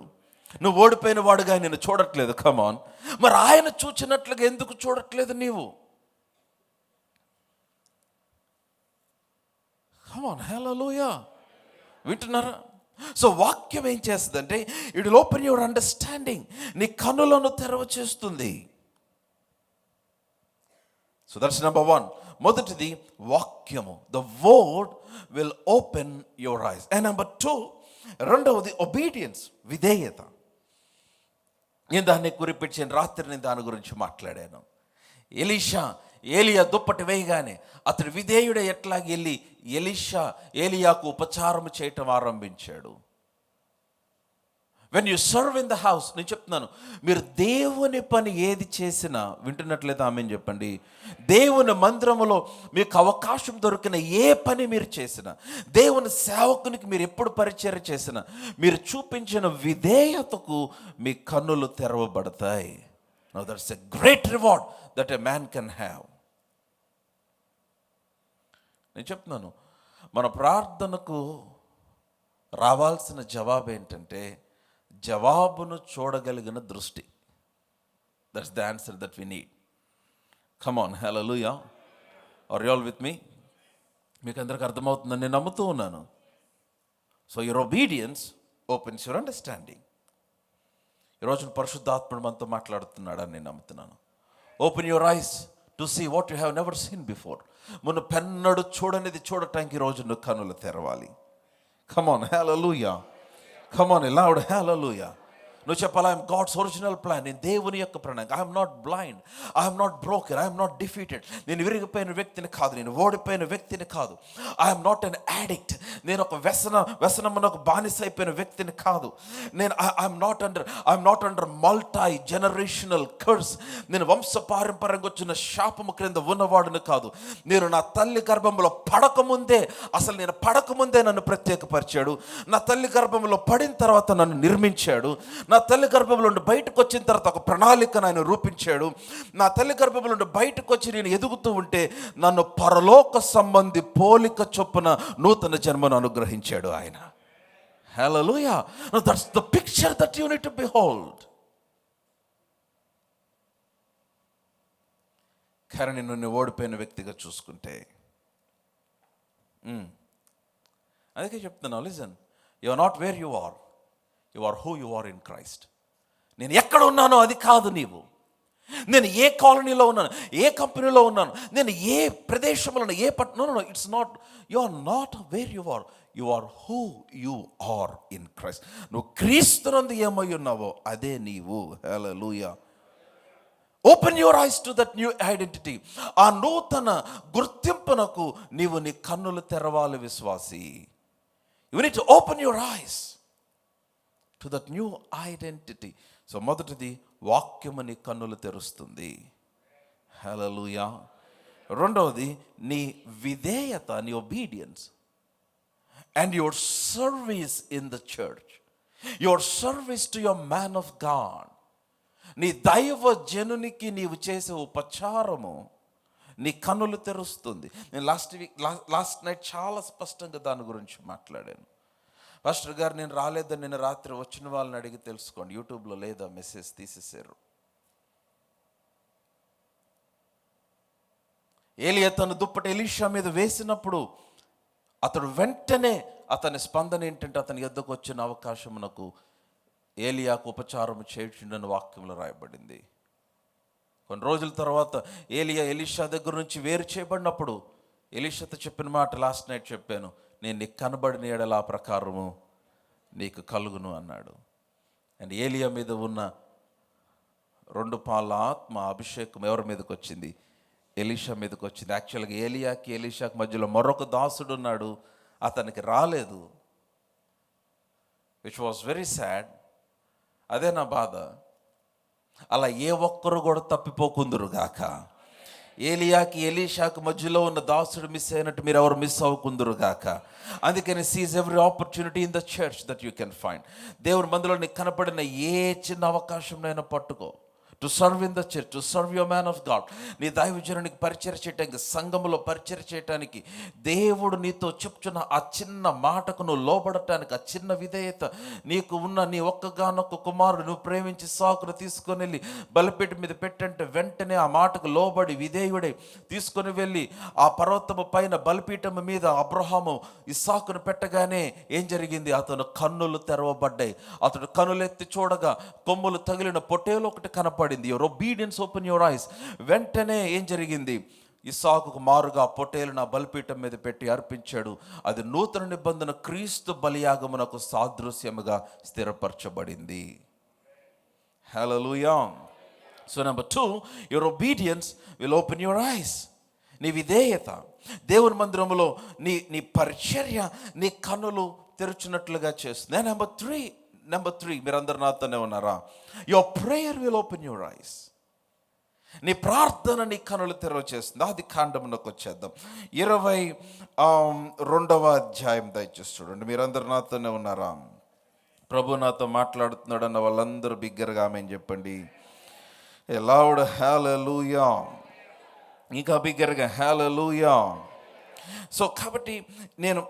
నువ్వు ఓడిపోయిన వాడుగా ఆయన నిన్ను చూడట్లేదు. కమాన్. మరి ఆయన చూచినట్లుగా ఎందుకు చూడట్లేదు నీవు? కమాన్, హల్లెలూయా. వింటున్నారా? సో వాక్యం ఏం చేస్తుందంటే it will open your understanding. నీ కన్నులను తెరవ చేస్తుంది. So that's number 1. మొదటిది వాక్యము. The word will open your ice. And number 2, రెండవది ఒబీడియన్స్, విధేయత. నేను దాన్ని గురిపించిన రాత్రి నేను దాని గురించి మాట్లాడాను. ఏలియా దుప్పటి వేయగానే అతడు విధేయుడే ఎట్లాగ వెళ్ళి ఏలియాకు ఉపచారం చేయటం ఆరంభించాడు. When you serve in the house, నేను చెప్తున్నాను, మీరు దేవుని పని ఏది చేసినా, వింటున్నట్లయితే ఆమేన్ చెప్పండి. దేవుని మందిరములో మీకు అవకాశం దొరికిన ఏ పని మీరు చేసినా, దేవుని సేవకునికి మీరు ఎప్పుడు పరిచర్య చేసినా, మీరు చూపించిన విధేయతకు మీ కన్నులు తెరవబడతాయి. Now that's a great reward that a man can have. నేను చెప్తున్నాను, మన ప్రార్థనకు రావాల్సిన జవాబు ఏంటంటే జవాబును చూడగలిగిన దృష్టి. That's the answer that we need. Come on, hallelujah. Are you all with me? మీకు అందరికి అర్థమవుతుందని నేను నమ్ముతూ ఉన్నాను. So your obedience opens your understanding. ఈరోజు పరిశుద్ధాత్ముడు మనతో మాట్లాడుతున్నాడని నేను నమ్ముతున్నాను. Open your eyes to see what you have never seen before. మును పెన్నడు చూడనిది చూడటానికి ఈరోజు నువ్వు కన్నులు తెరవాలి. Come on, hallelujah. Come on, loud hallelujah. నువ్వు చెప్పాలి, ఐఎమ్ గాడ్స్ ఒరిజినల్ ప్లాన్. నేను దేవుని యొక్క ప్రణాళిక. I'm not blind, I'm not broken, I'm not defeated. నేను విరిగిపోయిన వ్యక్తిని కాదు, నేను ఓడిపోయిన వ్యక్తిని కాదు. ఐఎమ్ నాట్ అన్ యాడిక్ట్, నేను ఒక వ్యసనమునకు బానిస అయిపోయిన వ్యక్తిని కాదు. నేను I'm not under multi generational curse. నేను వంశపారంపర్యంగా వచ్చిన శాపము క్రింద ఉన్నవాడుని కాదు. నేను నా తల్లి గర్భంలో పడకముందే, అసలు నేను పడకముందే నన్ను ప్రత్యేకపరిచాడు. నా తల్లి గర్భంలో పడిన తర్వాత నన్ను నిర్మించాడు. నా తల్లి గర్భంలో నుండి బయటకు వచ్చిన తర్వాత ఒక ప్రణాళికను ఆయన రూపించాడు. నా తల్లి గర్భంలో నుండి బయటకు వచ్చి నేను ఎదుగుతూ ఉంటే నన్ను పరలోక సంబంధి పోలిక చొప్పున నూతన జన్మను అనుగ్రహించాడు ఆయన. Hallelujah. That's the picture that you need to behold. కానీ నిన్ను ఓడిపోయిన వ్యక్తిగా చూసుకుంటే, అందుకే చెప్తున్నాను, listen, you are not where you are, you are who you are in Christ. నేను ఎక్కడ ఉన్నానో అది కాదు నీవు. నేను ఏ కాలనీలో ఉన్నాను, ఏ కంపెనీలో ఉన్నాను, నేను ఏ ప్రదేశంలో ఉన్నాను, ఏ పట్టణంలో, it's not, you are not where you are, you are who you are in Christ. నువ్వు క్రీస్తునందు ఏమై ఉన్నావో అదే నీవు. Hallelujah. Open your eyes to that new identity. ఆ నూతన గుర్తింపునకు నీవు నీ కన్నులు తెరవాలి విశ్వాసి. You need to open your eyes to that new identity. So మొదటిది వాక్యము నీ కన్నులు తెరుస్తుంది. హల్లెలూయా. రెండవది నీ విధేయత, నీ obedience and your service in the church, your service to your man of God. నీ దైవ జనునికి నీవు చేసే ఉపచారము నీ కన్నులు తెరుస్తుంది. నేను లాస్ట్ నైట్ చాలా స్పష్టంగా దాని గురించి మాట్లాడాను. పాస్టర్ గారు నేను రాలేదని నిన్న రాత్రి వచ్చిన వాళ్ళని అడిగి తెలుసుకోండి. యూట్యూబ్లో లేదా మెసేజ్ తీసేశారు. ఏలియా తన దుప్పటి ఎలీషా మీద వేసినప్పుడు అతడు వెంటనే అతని స్పందన ఏంటంటే అతని యొద్దకు వచ్చిన అవకాశమునకు ఏలియాకు ఉపచారం చేయుచుండని వాక్యంలో రాయబడింది. కొన్ని రోజుల తర్వాత ఏలియా ఎలీషా దగ్గర నుంచి వేరు చేయబడినప్పుడు ఎలీషాతో చెప్పిన మాట లాస్ట్ నైట్ చెప్పాను, నేను నీకు కనబడిన ఎడల ఆ ప్రకారము నీకు కలుగును అన్నాడు. అండ్ ఏలియా మీద ఉన్న 2 పాల ఆత్మ అభిషేకం ఎవరి మీదకి వచ్చింది? ఎలీషా మీదకి వచ్చింది. యాక్చువల్గా ఏలియాకి ఎలీషాకి మధ్యలో మరొక దాసుడు ఉన్నాడు, అతనికి రాలేదు, విచ్ వాస్ వెరీ సాడ్. అదే నా బాధ. అలా ఏ ఒక్కరు కూడా తప్పిపోకుందురు గాక. ఏలియాకి ఎలీషాకి మధ్యలో ఉన్న దాసుడు మిస్ అయినట్టు మీరు ఎవరు మిస్ అవ్వకుందురు గాక. అందుకని seize every opportunity in the church that you can find. దేవుని మందిలో నీకు కనపడిన ఏ చిన్న అవకాశంనైనా పట్టుకో. To serve in the church, to serve your man of God. నీ దైవజనునికి పరిచయం చేయటానికి, సంఘములో పరిచయం చేయటానికి, దేవుడు నీతో చెప్తున్న ఆ చిన్న మాటకు నువ్వు లోబడటానికి, ఆ చిన్న విధేయత, నీకు ఉన్న నీ ఒక్కగానొక్క కుమారుడు నువ్వు ప్రేమించి సాకును తీసుకొని వెళ్ళి బలిపీఠ మీద పెట్టంటే వెంటనే ఆ మాటకు లోబడి విధేయుడై తీసుకొని వెళ్ళి ఆ పర్వతము పైన బలిపీఠము మీద అబ్రహాము ఇస్సాకును పెట్టగానే ఏం జరిగింది? అతను కన్నులు తెరవబడ్డాయి. అతడు కన్నులెత్తి చూడగా కొమ్ములు తగిలిన పొట్టేలు ఒకటి కనపడి, your obedience open your ice. వెంటనే ఏం జరిగింది? ఇస్సాకుకు మారుగా పొట్టేలును బలిపీఠం మీద పెట్టి అర్పించాడు. అది నూతన నిబంధన క్రీస్తు బలియాగమునకు సాదృశ్యముగా స్థిరపరచబడింది. Hallelujah. So number 2, your obedience will open your eyes. నీ విధేయత దేవుని మందిరములో నీ పరిచర్య నీ కన్నులు తెరుచున్నట్లుగా చేస్తుంది. నెంబర్ 3 మీరందరు నాతోనే ఉన్నారా? Your prayer will open your eyes. నీ ప్రార్థన నీ కనులు తెరవ చేస్తుంది. ఆది కాండమునకు వచ్చేద్దాం. 22వ అధ్యాయం దయచేసి చూడండి. మీరందరు నాతోనే ఉన్నారా? ప్రభు నాతో మాట్లాడుతున్నాడు అన్న వాళ్ళందరూ బిగ్గరగా ఆమేన్ చెప్పండి. లౌడ్ హల్లెలూయా. ఇంకా బిగ్గరగా హల్లెలూయా. సో కాబట్టి నేను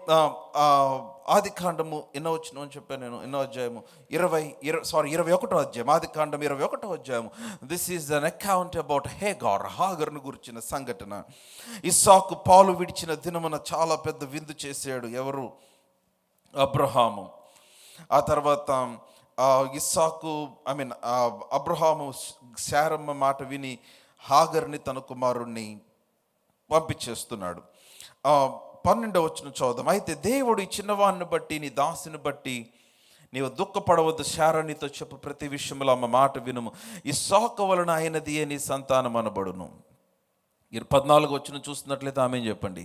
ఆది కాండము ఎన్నో వచ్చిన అని చెప్పాను, నేను ఎన్నో అధ్యాయము 21వ అధ్యాయం, ఆది కాండం 21వ అధ్యాయము. This is an account about హాగర్ను గురించిన సంఘటన. ఇస్సాకు పాలు విడిచిన దినమున చాలా పెద్ద విందు చేశాడు. ఎవరు? అబ్రహాము. ఆ తర్వాత ఇస్సాకు అబ్రహాము శారమ్మ మాట విని హాగర్ని తన కుమారుణ్ణి పంపించేస్తున్నాడు. 12వ వచనం చదువుదాం. అయితే దేవుడు ఈ చిన్నవాడిని బట్టి, నీ దాసిని బట్టి నీవు దుఃఖపడవద్దు, శారా నీతో చెప్పు ప్రతి విషయంలో ఆమె మాట వినుము, ఇస్సాకు వలన అయినది నీ సంతానం అనబడును. 14వ వచనం చూస్తున్నట్లయితే ఆమేన్ చెప్పండి.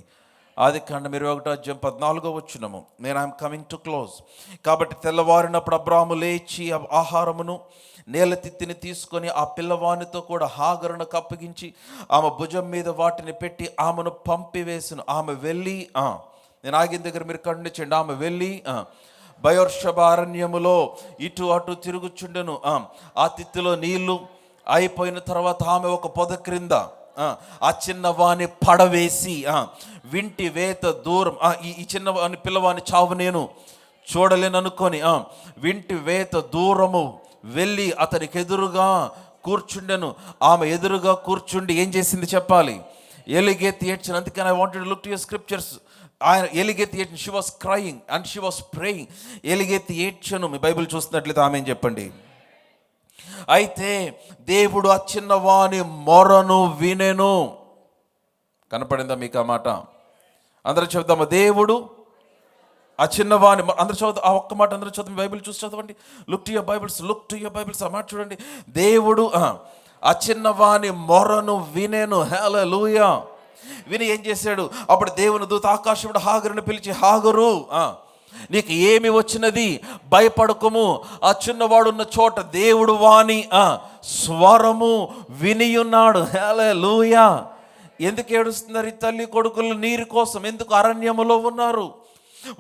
ఆది కాండం 21వ అధ్యాయం 14వ వచనము. నేను ఐఎమ్ కమింగ్ టు క్లోజ్. కాబట్టి తెల్లవారినప్పుడు అబ్రాహాము లేచి ఆహారమును నేలతిత్తిని తీసుకొని ఆ పిల్లవానితో కూడా హాగరునకు అప్పగించి ఆమె భుజం మీద వాటిని పెట్టి ఆమెను పంపివేసును. ఆమె వెళ్ళి నేను ఆగిన దగ్గర మీరు ఖండించండి. ఆమె వెళ్ళి బయోర్షబ అరణ్యములో ఇటు అటు తిరుగుచుండెను. ఆ తిత్తిలో నీళ్లు అయిపోయిన తర్వాత ఆమె ఒక పొద క్రింద ఆ చిన్నవాని పడవేసి వింటి వేత దూరం, ఈ చిన్నవాని పిల్లవాని చావు నేను చూడలేను అనుకొని వింటి వేత దూరము వెళ్ళి అతనికి ఎదురుగా కూర్చుండెను. ఆమె ఎదురుగా కూర్చుండి ఏం చేసింది చెప్పాలి? ఎలుగెత్తి ఏడ్చిన. అందుకని I wanted to look to your scriptures. ఆయన ఎలుగెత్తి ఏడ్చిన, she was crying and she was praying. ఎలుగెత్తి ఏడ్చను. మీ బైబిల్ చూస్తున్నట్లయితే ఆమేన్ చెప్పండి. అయితే దేవుడు ఆ చిన్నవాని మొరను వినెను. కనపడిందా మీకు ఆ మాట? అందరూ చెప్దామా? దేవుడు ఆ చిన్నవాని, అందరూ చదువు ఆ ఒక్క మాట అందరూ చదువు. బైబిల్ చూసి చదవండి. Look to your Bibles. ఆ మాట చూడండి. దేవుడు ఆ చిన్నవాని మొరను వినెను. హల్లెలూయా. విని ఏం చేశాడు? అప్పుడు దేవుని దూత ఆకాశంలో హాగరుని పిలిచి, హాగరు నీకు ఏమి వచ్చినది? భయపడకము. ఆ చిన్నవాడున్న చోట దేవుడు వాని స్వరము వినియున్నాడు. హల్లెలూయా. ఎందుకు ఏడుస్తున్నారు ఈ తల్లి కొడుకులు? నీరు కోసం. ఎందుకు అరణ్యములో ఉన్నారు?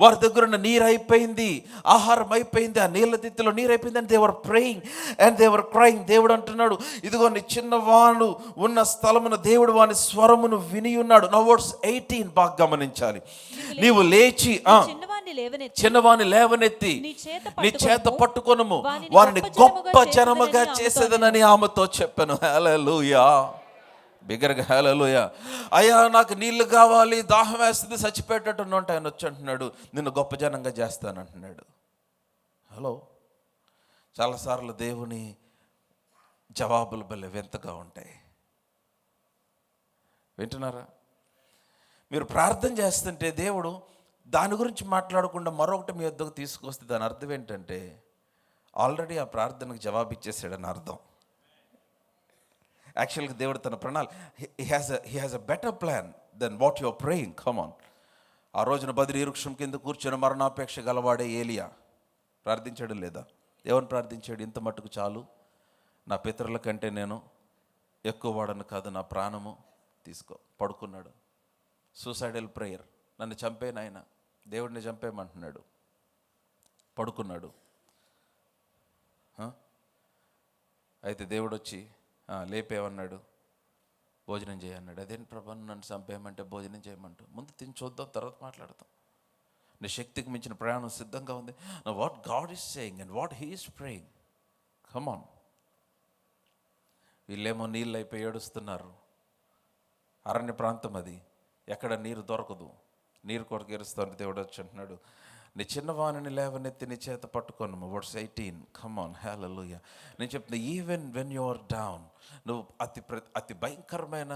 వారి దగ్గర ఉన్న నీరు అయిపోయింది, ఆహారం అయిపోయింది, ఆ నీళ్ళ తిత్తిలో నీరు అయిపోయింది. And they're praying and they're crying. దేవుడు అంటున్నాడు, ఇదిగో నీ చిన్నవాడు ఉన్న స్థలమున దేవుడు వాని స్వరమును విని ఉన్నాడు. నౌ వర్స్ 18 బాగా గమనించాలి. నీవు లేచి చిన్నవాని లేవనెత్తి నీ చేత పట్టుకొనుము, వారిని గొప్ప జనముగా చేసేదనని ఆమెతో చెప్పాను. హల్లెలూయా. బిగ్గరగా హల్లెలూయా. అయ్యా నాకు నీళ్లు కావాలి, దాహం వేస్తుంది, చచ్చిపెట్టేటట్టు ఉంటే ఆయన వచ్చి అంటున్నాడు నిన్ను గొప్ప జనంగా చేస్తానంటున్నాడు. హలో, చాలాసార్లు దేవుని జవాబులు భలే వింతగా ఉంటాయి. వింటున్నారా? మీరు ప్రార్థన చేస్తుంటే దేవుడు దాని గురించి మాట్లాడకుండా మరొకటి మీ వద్దకు తీసుకొస్తే దాని అర్థం ఏంటంటే ఆల్రెడీ ఆ ప్రార్థనకు జవాబు ఇచ్చేసాడని అర్థం. యాక్చువల్గా దేవుడు తన ప్రణాళిక, he has a better plan than what you're praying. Come on. ఆ రోజున బద్రీ వృక్షం కింద కూర్చొని మరణాపేక్ష గలవాడే ఏలియా ప్రార్థించాడు లేదా? ఏమని ప్రార్థించాడు? ఇంత మట్టుకు చాలు, నా పితరుల కంటే నేను ఎక్కువ వాడను కాదు, నా ప్రాణము తీసుకో. పడుకున్నాడు. Suicidal prayer. నన్ను చంపేనాయన, దేవుడిని చంపేయమంటున్నాడు. పడుకున్నాడు. అయితే దేవుడు వచ్చి లేపేమన్నాడు? భోజనం చేయన్నాడు. అదేంటి ప్రభా, నన్ను చంపేయమంటే భోజనం చేయమంటూ? ముందు తిని చూద్దాం, తర్వాత మాట్లాడతాం. నీ శక్తికి మించిన ప్రయాణం సిద్ధంగా ఉంది. What God is saying and what he is praying. Come on. వీళ్ళేమో నీళ్ళు అయిపోయి ఏడుస్తున్నారు. అరణ్య ప్రాంతం అది, ఎక్కడ నీరు దొరకదు. నీరు కొరకు ఏరుస్తాను. దేవుడు వచ్చి అంటున్నాడు, నీ చిన్నవాణిని లేవనెత్తి నీ చేత పట్టుకోను. వర్స్ 18. Come on, hallelujah. నేను చెప్తున్నా, even when you are down, నువ్వు అతి భయంకరమైన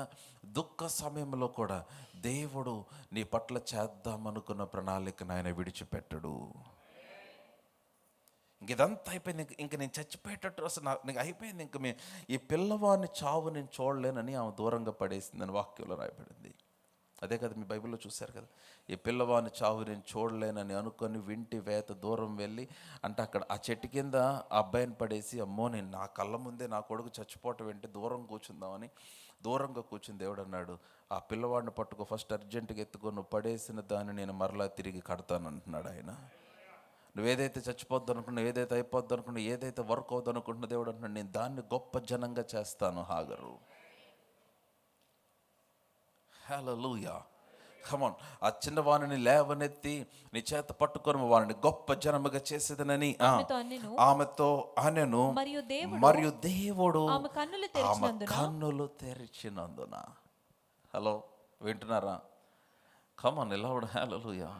దుఃఖ సమయంలో కూడా దేవుడు నీ పట్ల చేద్దామనుకున్న ప్రణాళికను ఆయన విడిచిపెట్టడు. ఇంక ఇదంతా అయిపోయింది, ఇంక నేను చచ్చిపోయేటట్టు అసలు నీకు అయిపోయింది. ఇంక ఈ పిల్లవాడిని చావు నేను చూడలేనని ఆమె దూరంగా పడేసిందని వాక్యంలో రాయబడింది. అదే కదా మీ బైబిల్లో చూశారు కదా. ఈ పిల్లవాడిని చావు నేను చూడలేనని అనుకొని వింటి వేత దూరం వెళ్ళి, అంటే అక్కడ ఆ చెట్టు కింద ఆ అబ్బాయిని పడేసి, అమ్మో నేను నా కళ్ళ ముందే నా కొడుకు చచ్చిపోవటం ఏంటి, దూరం కూర్చుందామని దూరంగా కూర్చుని దేవుడు అన్నాడు, ఆ పిల్లవాడిని పట్టుకో, ఫస్ట్ అర్జెంటుగా ఎత్తుకో, నువ్వు పడేసిన దాన్ని నేను మరలా తిరిగి కడతాను అంటున్నాడు ఆయన. నువ్వేదైతే చచ్చిపోద్దు అనుకున్నా, ఏదైతే అయిపోద్దు అనుకున్నా, ఏదైతే వర్క్ అవుద్దు అనుకుంటున్నా, దేవుడు అంటున్నాడు నేను దాన్ని గొప్ప జనంగా చేస్తాను. హాగరు. హల్లెలూయా. Come on. ఆ చిన్నవాణిని లేవనెత్తి నీ చేత పట్టుకొని వారిని గొప్ప జనముగా చేసేదనని ఆమెతో అనెను. మరియు దేవుడు ఆమె కన్నులు తెరిచినందున. హలో, వింటున్నారా? కమ్ ఆన్, ఎలా కూడా హల్లెలూయా.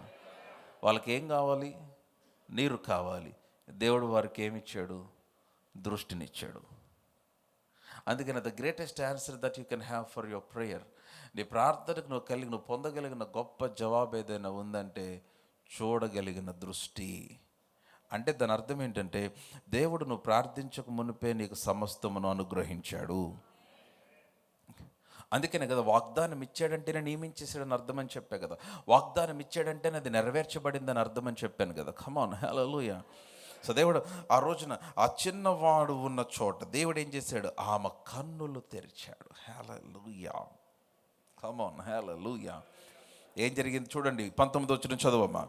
వాళ్ళకి ఏం కావాలి? నీరు కావాలి. దేవుడు వారికి ఏమిచ్చాడు? దృష్టినిచ్చాడు. అందుకని the greatest answer that you can have for your prayer, నీ ప్రార్థనకు నువ్వు పొందగలిగిన గొప్ప జవాబు ఏదైనా ఉందంటే చూడగలిగిన దృష్టి. అంటే దాని అర్థం ఏంటంటే దేవుడు నువ్వు ప్రార్థించక మునిపే నీకు సమస్తమును అనుగ్రహించాడు. అందుకనే కదా వాగ్దానం ఇచ్చాడంటేనే నియమించేసాడని అర్థం అని చెప్పా కదా. వాగ్దానం ఇచ్చాడంటేనే అది నెరవేర్చబడిందని అర్థం అని చెప్పాను కదా. Come on, hallelujah. సో దేవుడు ఆ రోజున ఆ చిన్నవాడు ఉన్న చోట దేవుడు ఏం చేశాడు? ఆమె కన్నులు తెరిచాడు. హల్లెలూయా. కమ్ ఆన్, హల్లెలూయా. ఏం జరిగింది చూడండి. 19 వచ్చిన చదువమ్మా.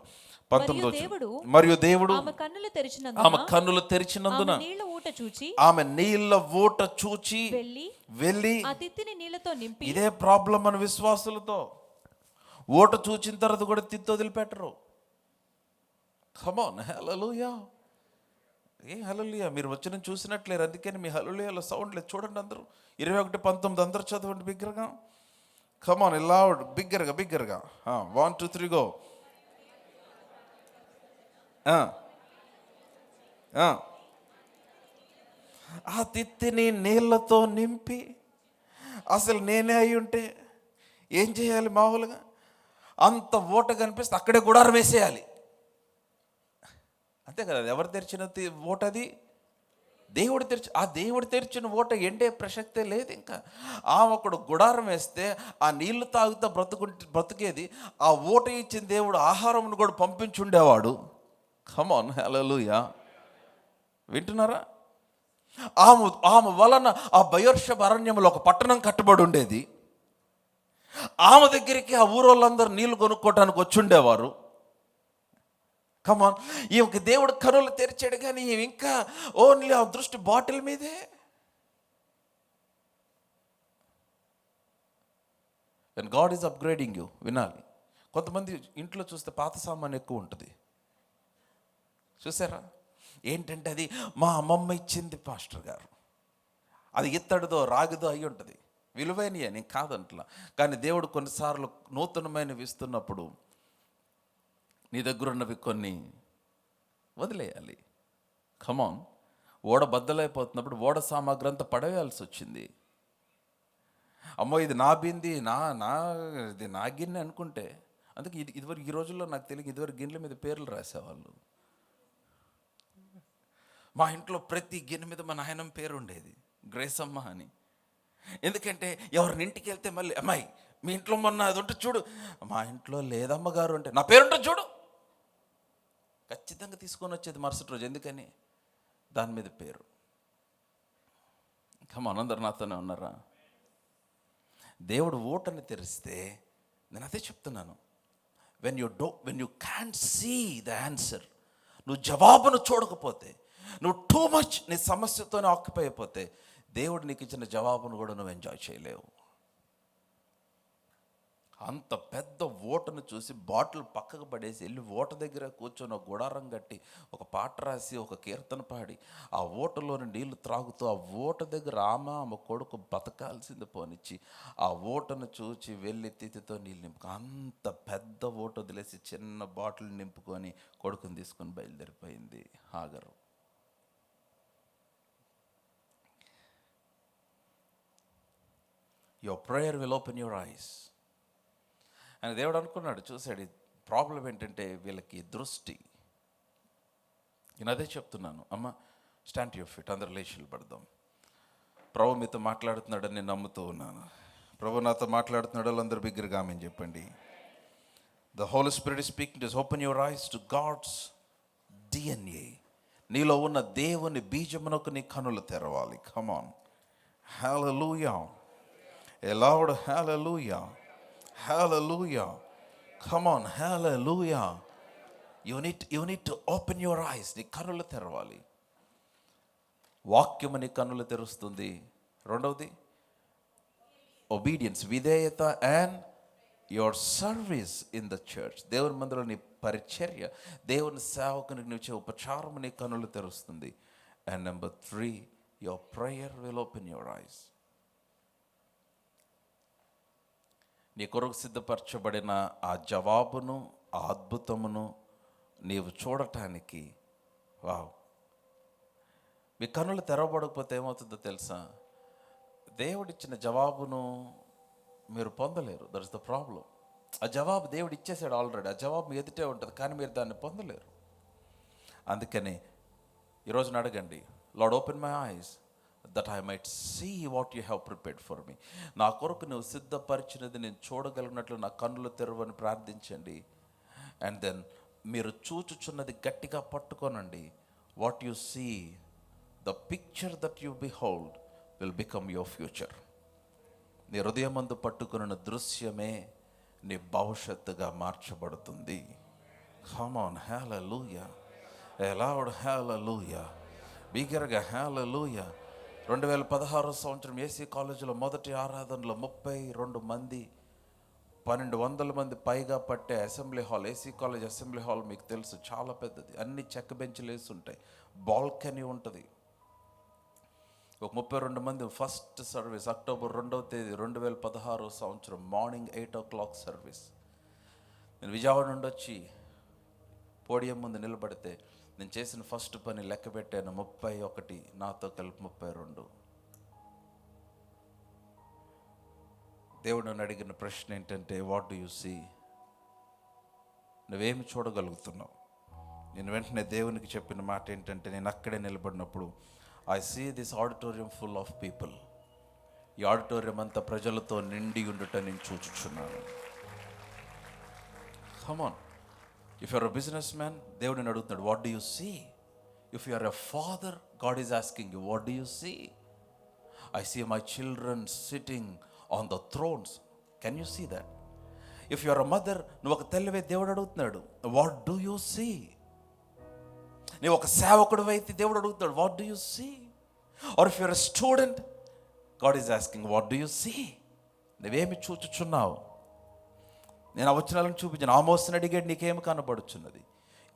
19. మరియు దేవుడు ఆమె కన్నులు తెరిచినందున ఆమె నీళ్ళ ఊట చూచి వెళ్ళి నీళ్ళతో నింపి. ఇదే ప్రాబ్లం మన విశ్వాసులతో. ఊట చూచిన తర్వాత కూడా తిత్తి వదిలిపెట్టరు. కమ్ ఆన్, హల్లెలూయా. హల్లెలూయా. మీరు వచ్చిన చూసినట్లేరు, అందుకని మీ హల్లెలూయాలో సౌండ్ లేదు. చూడండి అందరూ 21:19 అందరూ చదవండి బిగ్గరగా. కమ్ ఆన్, లౌడ్, బిగ్గరగా. 1 2 3 గో. ఆ తిత్తిని నీళ్ళతో నింపి. అసలు నేనే అయి ఉంటే ఏం చేయాలి? మామూలుగా అంత ఓట కనిపిస్తే అక్కడే గుడారం వేసేయాలి, అంతే కదా. ఎవరు తెరిచిన ఓట అది? దేవుడు తెరిచిన ఓట ఎండే ప్రసక్తే లేదు. ఇంకా ఒకడు గుడారం వేస్తే ఆ నీళ్లు తాగుతా బ్రతికేది. ఆ ఓట ఇచ్చిన దేవుడు ఆహారంను కూడా పంపించుండేవాడు. కమ్ ఆన్, హల్లెలూయా. వింటున్నారా? ఆమె వలన ఆ బయర్షబ అరణ్యంలో ఒక పట్టణం కట్టబడి ఉండేది. ఆమె దగ్గరికి ఆ ఊరోళ్ళందరూ నీళ్లు కొనుక్కోవటానికి వచ్చుండేవారు. కమాన్, ఈమెకి దేవుడు కనులు తెరిచాడు, కానీ ఈమె ఇంకా ఓన్లీ ఆ దృష్టి బాటిల్ మీదే. When God is upgrading you, వినాలి. కొంతమంది ఇంట్లో చూస్తే పాత సామాన్ ఎక్కువ ఉంటుంది, చూసారా? ఏంటంటే అది మా అమ్మమ్మ ఇచ్చింది పాస్టర్ గారు, అది ఇత్తడిదో రాగిదో అయి ఉంటుంది. విలువైనయే, నేను కాదంట్లా. కానీ దేవుడు కొన్నిసార్లు నూతనమైనవి ఇస్తున్నప్పుడు నీ దగ్గర ఉన్నవి కొన్ని వదిలేయాలి. కమాన్, ఓడ బద్దలైపోతున్నప్పుడు ఓడ సామాగ్రి అంతా పడవేయాల్సి వచ్చింది. అమ్మో ఇది నా బింది, ఇది నా గిన్నె అనుకుంటే. అందుకే ఇదివరకు ఈ రోజుల్లో నాకు తెలియదు, ఇదివరకు గిన్నెల మీద పేర్లు రాసేవాళ్ళు. మా ఇంట్లో ప్రతి గిన్నె మీద మా నాయనమ్మ పేరు ఉండేది, గ్రేసమ్మ అని. ఎందుకంటే ఎవరిని ఇంటికి వెళ్తే మళ్ళీ, అమ్మాయి మీ ఇంట్లో మొన్న అది ఉంటే చూడు, మా ఇంట్లో లేదమ్మగారు అంటే నా పేరు ఉంటుంది చూడు, ఖచ్చితంగా తీసుకొని వచ్చేది మరుసటి రోజు. ఎందుకని? దాని మీద పేరు. కమాన్, అందరు నాతోనే ఉన్నారా? దేవుడు ఓటని తెరిస్తే, నేను అదే చెప్తున్నాను, when you can see the answer, నువ్వు జవాబును చూడకపోతే, నువ్వు టూ మచ్ నీ సమస్యతోనే ఆక్యుపై అయిపోతే, దేవుడు నీకు ఇచ్చిన జవాబును కూడా నువ్వు ఎంజాయ్ చేయలేవు. అంత పెద్ద ఓటను చూసి బాటిల్ పక్కకు పడేసి వెళ్ళి ఓట దగ్గర కూర్చొని ఒక గుడారం కట్టి ఒక పాట రాసి ఒక కీర్తన పాడి ఆ ఓటలోని నీళ్లు త్రాగుతూ ఆ ఓట దగ్గర ఆమె కొడుకు బతకాల్సింది పోనిచ్చి ఆ ఓటను చూచి వెళ్ళి తిథితో నీళ్ళు నింపుకో, అంత పెద్ద ఓట వదిలేసి చిన్న బాటిల్ నింపుకొని కొడుకుని తీసుకొని బయలుదేరిపోయింది హాగరు. Your prayer will open your eyes అని దేవుడు అనుకున్నాడు. చూశాడు, ప్రాబ్లం ఏంటంటే వీళ్ళకి దృష్టి. నేను అదే చెప్తున్నాను. అమ్మ స్టాండ్ యువర్ ఫీట్, అందరు లేచి పడదాం. ప్రభు మీతో మాట్లాడుతున్నాడని నేను నమ్ముతూ ఉన్నాను. ప్రభు నాతో మాట్లాడుతున్నాడు, వాళ్ళందరూ బిగ్గరగా ఆమేన్ చెప్పండి. The holy spirit is speaking to us. Open your eyes to God's DNA. నీలో ఉన్న దేవుని బీజమునకు నీ కనులు తెరవాలి. Come on, hallelujah, a loud hallelujah, hallelujah, come on, hallelujah. you need to open your eyes. నీ కన్నులు తెరవాలి. వాక్యము నీ కన్నులు తెరుస్తుంది. రెండవది obedience, విధేయత, and your service in the church. దేవుని మందిరంలో నీ పరిచర్య, దేవుని సేవకునికి నువ్వు ఇచ్చే ఉపచారం నీ కన్నులు తెరుస్తుంది. and number 3, your prayer will open your eyes. నీ కొరకు సిద్ధపరచబడిన ఆ జవాబును, ఆ అద్భుతమును నీవు చూడటానికి, వావ్, మీ కన్నులు తెరవబడకపోతే ఏమవుతుందో తెలుసా? దేవుడిచ్చిన జవాబును మీరు పొందలేరు. That is the problem. ఆ జవాబు దేవుడు ఇచ్చేసాడు ఆల్రెడీ. ఆ జవాబు మీ ఎదుటే ఉంటుంది, కానీ మీరు దాన్ని పొందలేరు. అందుకని ఈరోజున అడగండి, lord open my eyes that I might see what you have prepared for me. నా కొరకు నువ్వు సిద్ధపరిచినది నేను చూడగలిగినట్లు నా కన్నులు తెరవని ప్రార్థించండి. అండ్ దెన్ మీరు చూచుచున్నది గట్టిగా పట్టుకోనండి. What you see, the picture that you behold will become your future. నీ హృదయమందు పట్టుకున్న దృశ్యమే నీ భవిష్యత్తుగా మార్చబడుతుంది. Come on, hallelujah, a loud hallelujah, బిగ్గరగా హల్లెలూయా. 2016 సంవత్సరం ఏసీ కాలేజీలో మొదటి ఆరాధనలో 32 మంది, 1200 మంది పైగా పట్టే assembly hall. AC college assembly hall మీకు తెలుసు, చాలా పెద్దది. అన్ని చెక్క బెంచ్లు వేసి ఉంటాయి, బాల్కనీ ఉంటుంది. ఒక 32 మంది. ఫస్ట్ సర్వీస్ అక్టోబర్ 2వ తేదీ 2016 సంవత్సరం మార్నింగ్ 8 o'clock సర్వీస్. నేను విజయవాడ నుండి వచ్చి పోడియం ముందు నిలబడితే నేను చేసిన ఫస్ట్ పని లెక్క పెట్టాను, 31, నాతో కలిపి 32. దేవుడు నన్ను అడిగిన ప్రశ్న ఏంటంటే, వాట్ డూ యూ సీ? నువ్వేమి చూడగలుగుతున్నావు? నేను వెంటనే దేవునికి చెప్పిన మాట ఏంటంటే, నేను అక్కడే నిలబడినప్పుడు, I see this auditorium full of people. ఈ ఆడిటోరియం అంతా ప్రజలతో నిండి ఉండుట నేను చూచుచున్నాను. Come on. If you're a business man, దేవుడు నేను అడుగుతున్నాడు, what do you see? If you're a father, God is asking you, what do you see? I see my children sitting on the thrones. Can you see that? If you're a mother, నువ్వు ఒక తల్లివే, దేవుడు అడుగుతున్నాడు, వాట్ డూ యూ సీ? నువ్వు ఒక సేవకుడు అయితే దేవుడు అడుగుతాడు, what do you see? Or if you're a student, God is asking, what do you see? నువ్వేమి చూచుచున్నావు? నేను ఆ వచనాలను చూపించాను. ఆమోస్ని అడిగాడు, నీకేమి కనబడుచున్నది?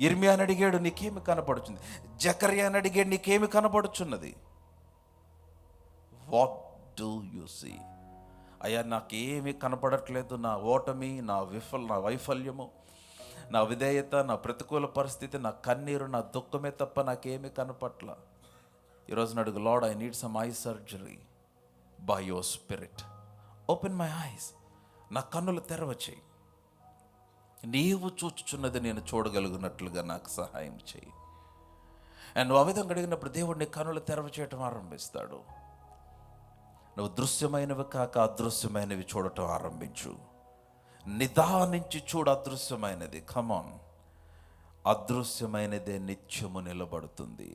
ఇర్మియాని అడిగాడు, నీకేమి కనబడుచున్నది? జకర్యాని అడిగాడు, నీకేమి కనబడుచున్నది? What do you see? అయ్యా నాకేమీ కనపడట్లేదు, నా ఓటమి, నా వైఫల్యము, నా విధేయత, నా ప్రతికూల పరిస్థితి, నా కన్నీరు, నా దుఃఖమే తప్ప నాకేమీ కనపట్ల. ఈరోజు అడుగు, lord I need some I surgery by your spirit. Open my eyes, నా కన్నులు తెరవచేయి. నీవు చూచుచున్నది నేను చూడగలిగినట్లుగా నాకు సహాయం చేయి. అండ్ నువ్వు ఆ విధంగా అడిగినప్పుడు దేవుడు నీ కన్నులు తెరవ చేయటం ఆరంభిస్తాడు. నువ్వు దృశ్యమైనవి కాక అదృశ్యమైనవి చూడటం ఆరంభించు. నిదానించి చూడు అదృశ్యమైనది. కమాన్, అదృశ్యమైనదే నిత్యము నిలబడుతుంది.